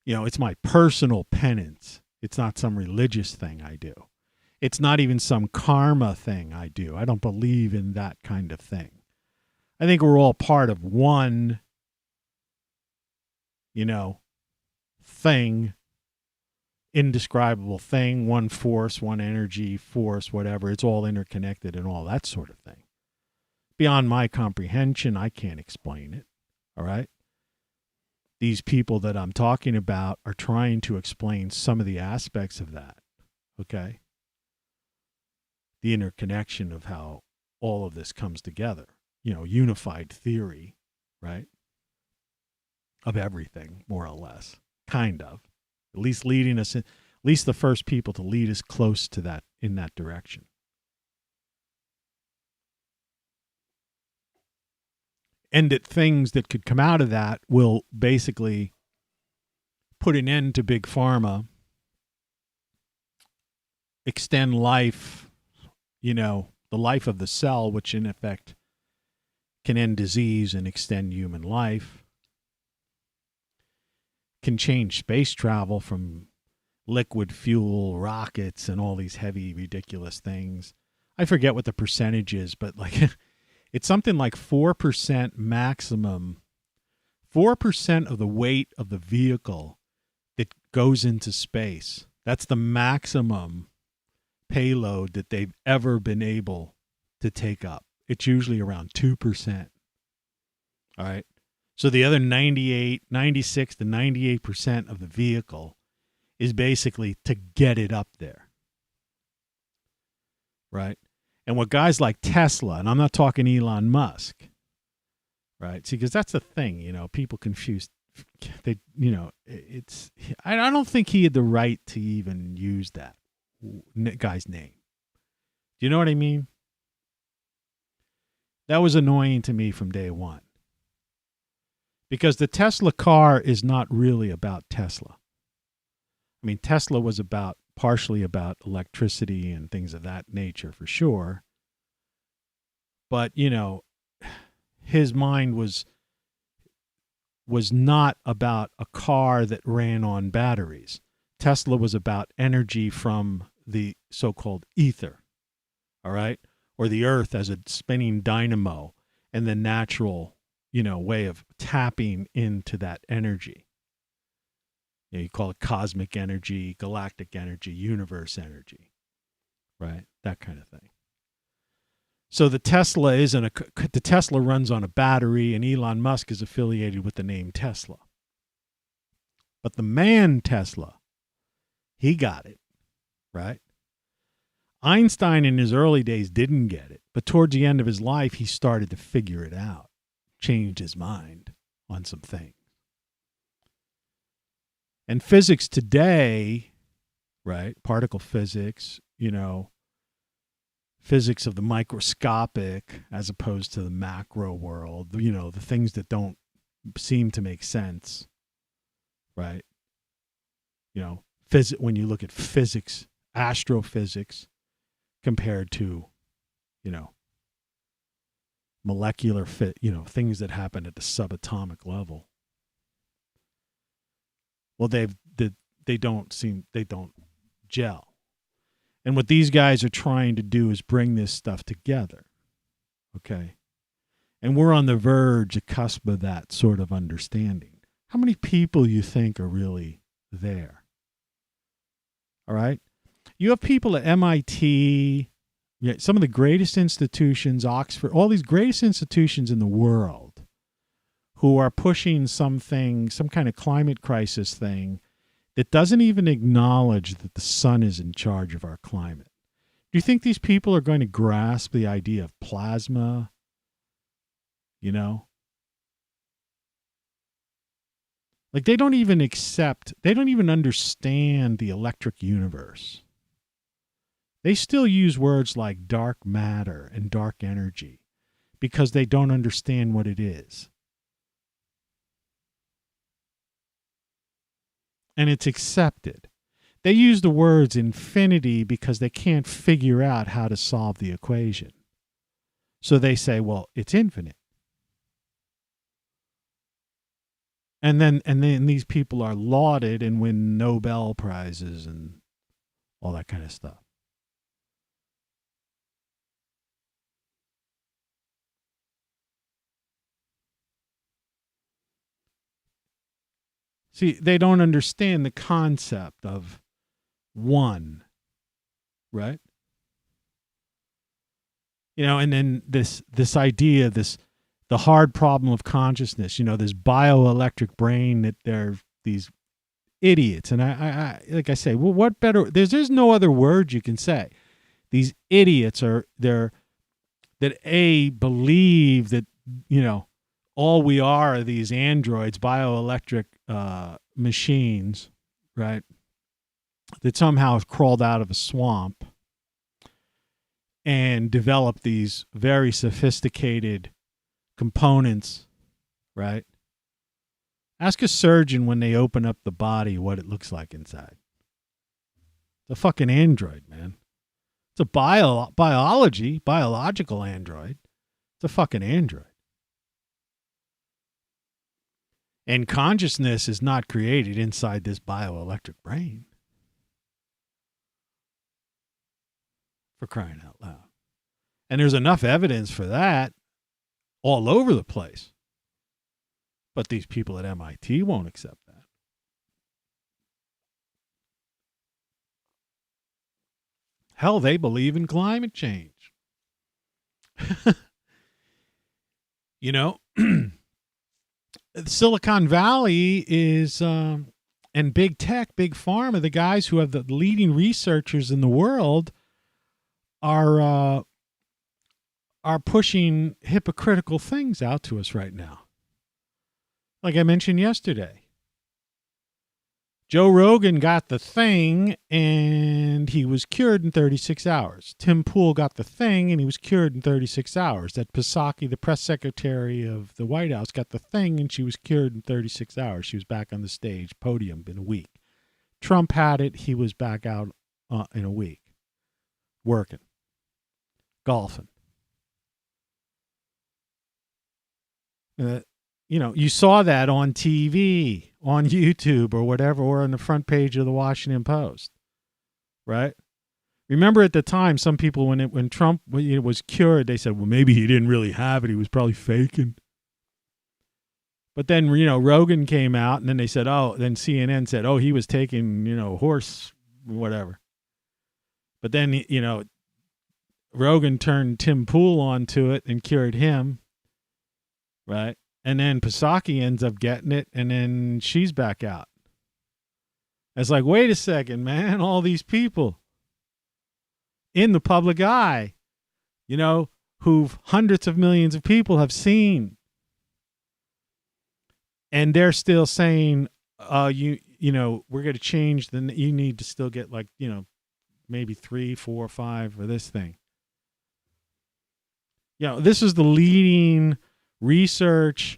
It's my personal penance. It's not some religious thing I do. It's not even some karma thing I do. I don't believe in that kind of thing. I think we're all part of one, thing, indescribable thing, one force, one energy, force, whatever. It's all interconnected and all that sort of thing. Beyond my comprehension, I can't explain it. All right? These people that I'm talking about are trying to explain some of the aspects of that. Okay? The interconnection of how all of this comes together, unified theory, right? Of everything, more or less, kind of, at least leading us, at least the first people to lead us close to that, in that direction. And that things that could come out of that will basically put an end to big pharma, extend life, the life of the cell, which in effect can end disease and extend human life, can change space travel from liquid fuel, rockets, and all these heavy, ridiculous things. I forget what the percentage is, but it's something like 4% maximum, 4% of the weight of the vehicle that goes into space. That's the maximum payload that they've ever been able to take up. It's usually around 2%. All right. So the other 96 to 98% of the vehicle is basically to get it up there. Right. And what guys like Tesla, and I'm not talking Elon Musk, right? See, because that's the thing, people confuse. I don't think he had the right to even use that guy's name. Do you know what I mean? That was annoying to me from day one. Because the Tesla car is not really about Tesla. I mean, Tesla was partially about electricity and things of that nature for sure. But, his mind was not about a car that ran on batteries. Tesla was about energy from the so-called ether, all right? Or the earth as a spinning dynamo and the natural, way of tapping into that energy. You call it cosmic energy, galactic energy, universe energy, right? That kind of thing. So the Tesla runs on a battery, and Elon Musk is affiliated with the name Tesla. But the man Tesla, he got it, right? Einstein in his early days didn't get it, but towards the end of his life, he started to figure it out, changed his mind on some things. And physics today, right, particle physics, physics of the microscopic as opposed to the macro world, the things that don't seem to make sense, right? When you look at physics, astrophysics, compared to, molecular fit, things that happen at the subatomic level. Well, they don't gel. And what these guys are trying to do is bring this stuff together. Okay. And we're on the verge, a cusp of that sort of understanding. How many people you think are really there? All right. You have people at MIT, some of the greatest institutions, Oxford, all these greatest institutions in the world who are pushing some kind of climate crisis thing that doesn't even acknowledge that the sun is in charge of our climate. Do you think these people are going to grasp the idea of plasma? Like they don't even understand the electric universe. They still use words like dark matter and dark energy because they don't understand what it is. And it's accepted. They use the words infinity because they can't figure out how to solve the equation. So they say, well, it's infinite. And then these people are lauded and win Nobel Prizes and all that kind of stuff. See, they don't understand the concept of one, right? And then this idea, the hard problem of consciousness, this bioelectric brain that they're these idiots. And I like I say, well, what better? There's no other word you can say. These idiots that believe that, all we are these androids, bioelectric machines, right? That somehow have crawled out of a swamp and developed these very sophisticated components, right? Ask a surgeon when they open up the body what it looks like inside. It's a fucking android, man. It's a biological android. It's a fucking android. And consciousness is not created inside this bioelectric brain. For crying out loud. And there's enough evidence for that all over the place. But these people at MIT won't accept that. Hell, they believe in climate change. Silicon Valley is, and big tech, big pharma, the guys who have the leading researchers in the world are pushing hypocritical things out to us right now. Like I mentioned yesterday, Joe Rogan got the thing and he was cured in 36 hours. Tim Pool got the thing and he was cured in 36 hours. That Psaki, the press secretary of the White House, got the thing and she was cured in 36 hours. She was back on the stage, podium in a week. Trump had it. He was back out in a week, working, golfing. You saw that on TV, on YouTube or whatever, or on the front page of the Washington Post, right? Remember at the time, some people, when Trump was cured, they said, well, maybe he didn't really have it. He was probably faking. But then, Rogan came out and then they said, then CNN said, he was taking, horse, whatever. But then, Rogan turned Tim Pool onto it and cured him, right? And then Psaki ends up getting it, and then she's back out. It's like, wait a second, man. All these people in the public eye, who hundreds of millions of people have seen. And they're still saying, we're going to change. Then you need to still get maybe 3, 4, 5 for this thing. This is the leading research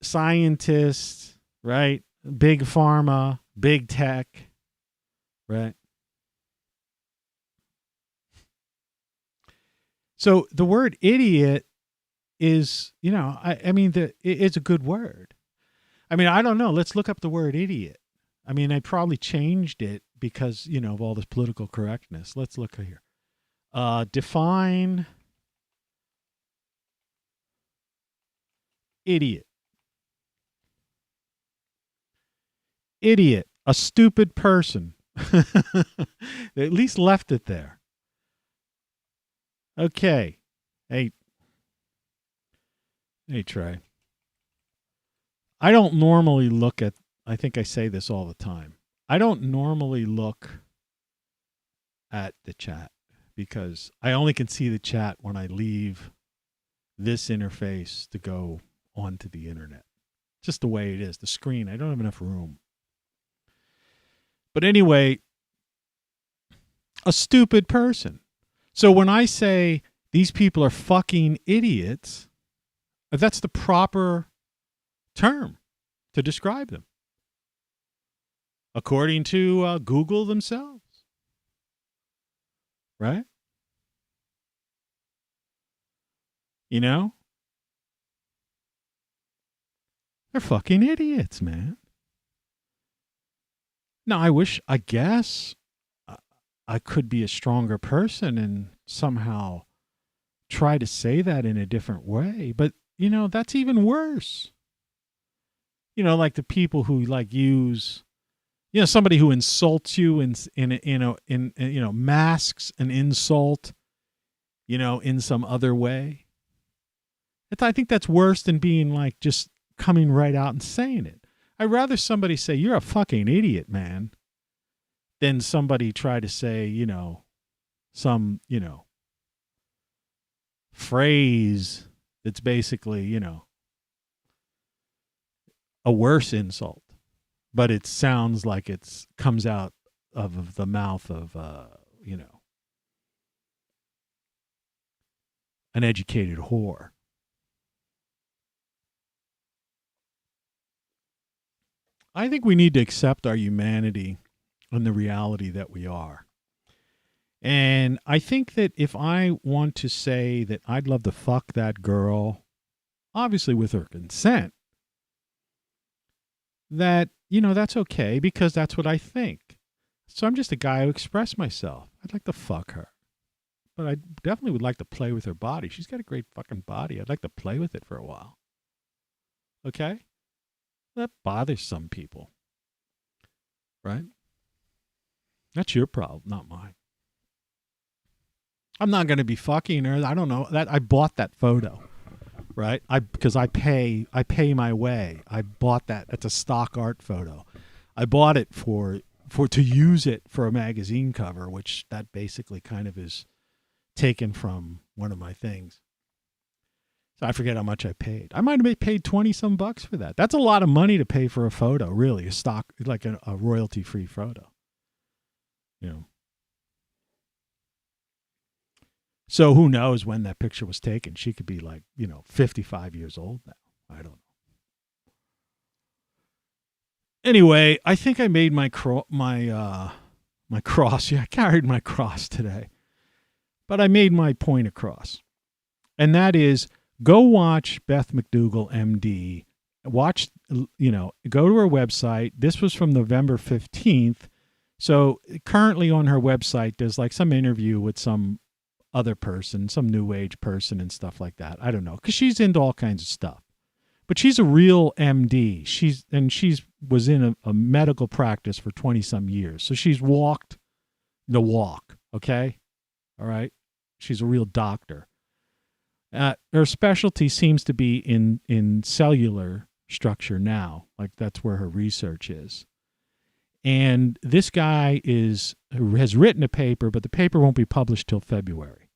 scientists, right? Big pharma, big tech, right? So the word idiot is, I mean, it's a good word. I mean, I don't know. Let's look up the word idiot. I mean, I probably changed it because, of all this political correctness. Let's look here. Define idiot. Idiot, a stupid person. They at least left it there. Okay. Hey, Trey. I don't normally look at, I think I say this all the time. I don't normally look at the chat because I only can see the chat when I leave this interface to go onto the internet. Just the way it is. The screen, I don't have enough room. But anyway, a stupid person. So when I say these people are fucking idiots, that's the proper term to describe them, according to Google themselves. Right? They're fucking idiots, man. Now, I guess I could be a stronger person and somehow try to say that in a different way. But, that's even worse. Like the people who use, somebody who insults you in masks an insult, in some other way. I think that's worse than being just coming right out and saying it. I'd rather somebody say, you're a fucking idiot, man, than somebody try to say, some, phrase that's basically, a worse insult. But it sounds like it comes out of the mouth of, an educated whore. I think we need to accept our humanity and the reality that we are. And I think that if I want to say that I'd love to fuck that girl, obviously with her consent, that, that's okay because that's what I think. So I'm just a guy who expressed myself. I'd like to fuck her. But I definitely would like to play with her body. She's got a great fucking body. I'd like to play with it for a while. Okay? That bothers some people. Right? That's your problem, not mine. I'm not going to be fucking her. I don't know. That I bought that photo. Right? Because I pay my way. I bought that. It's a stock art photo. I bought it for to use it for a magazine cover, which that basically kind of is taken from one of my things. So I forget how much I paid. I might have paid $20 for that. That's a lot of money to pay for a photo, really, a stock, like a royalty-free photo. So who knows when that picture was taken? She could be 55 years old now. I don't know. Anyway, I think I made my cross. Yeah, I carried my cross today. But I made my point across. And that is, go watch Beth McDougall, MD. Watch, go to her website. This was from November 15th. So currently on her website, there's some interview with some other person, some new age person and stuff like that. I don't know, because she's into all kinds of stuff. But she's a real MD. She's was in a medical practice for 20 some years. So she's walked the walk. Okay. All right. She's a real doctor. Her specialty seems to be in cellular structure now. That's where her research is. And this guy has written a paper, but the paper won't be published till February.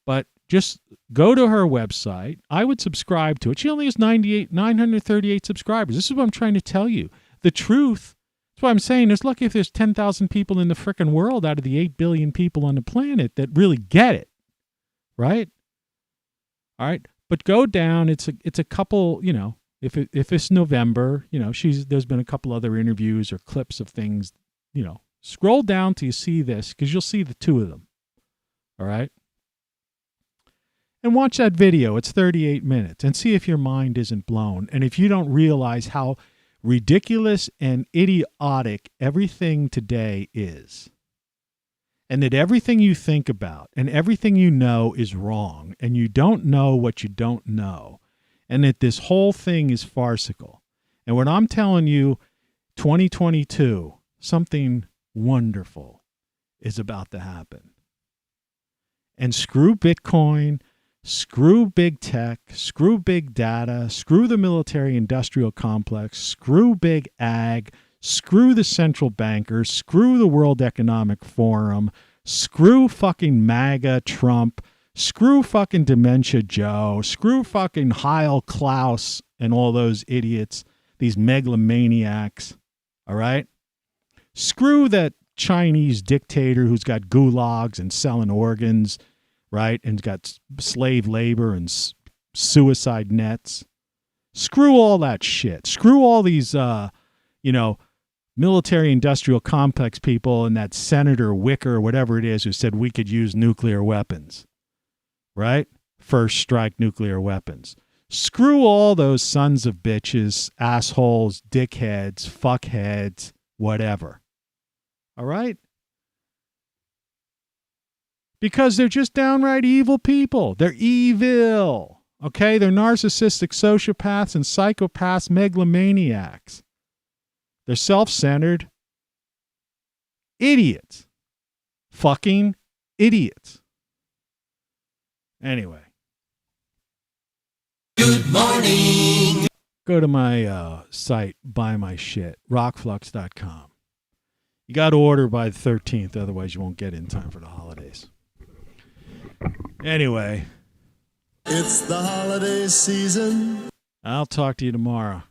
But just go to her website. I would subscribe to it. She only has 938 subscribers. This is what I'm trying to tell you. The truth. That's why I'm saying it's lucky if there's 10,000 people in the frickin' world out of the 8 billion people on the planet that really get it. Right? All right. But go down. It's a couple, if it's November, there's been a couple other interviews or clips of things, scroll down till you see this, because you'll see the two of them. All right. And watch that video. It's 38 minutes. And see if your mind isn't blown. And if you don't realize how ridiculous and idiotic everything today is. And that everything you think about and everything you know is wrong. And you don't know what you don't know. And that this whole thing is farcical. And when I'm telling you 2022, something wonderful is about to happen. And screw Bitcoin, screw big tech, screw big data, screw the military industrial complex, screw big ag, screw the central bankers, screw the World Economic Forum, screw fucking MAGA Trump, screw fucking Dementia Joe, screw fucking Heil Klaus and all those idiots, these megalomaniacs, all right? Screw that Chinese dictator who's got gulags and selling organs, right? And got slave labor and suicide nets. Screw all that shit. Screw all these, military industrial complex people and that Senator Wicker or whatever it is who said we could use nuclear weapons, right? First strike nuclear weapons. Screw all those sons of bitches, assholes, dickheads, fuckheads, whatever. All right? Because they're just downright evil people. They're evil. Okay? They're narcissistic sociopaths and psychopaths, megalomaniacs. They're self-centered idiots. Fucking idiots. Anyway. Good morning. Go to my site, buy my shit, ROCKFLUX.com. You got to order by the 13th, otherwise you won't get it in time for the holidays. Anyway. It's the holiday season. I'll talk to you tomorrow.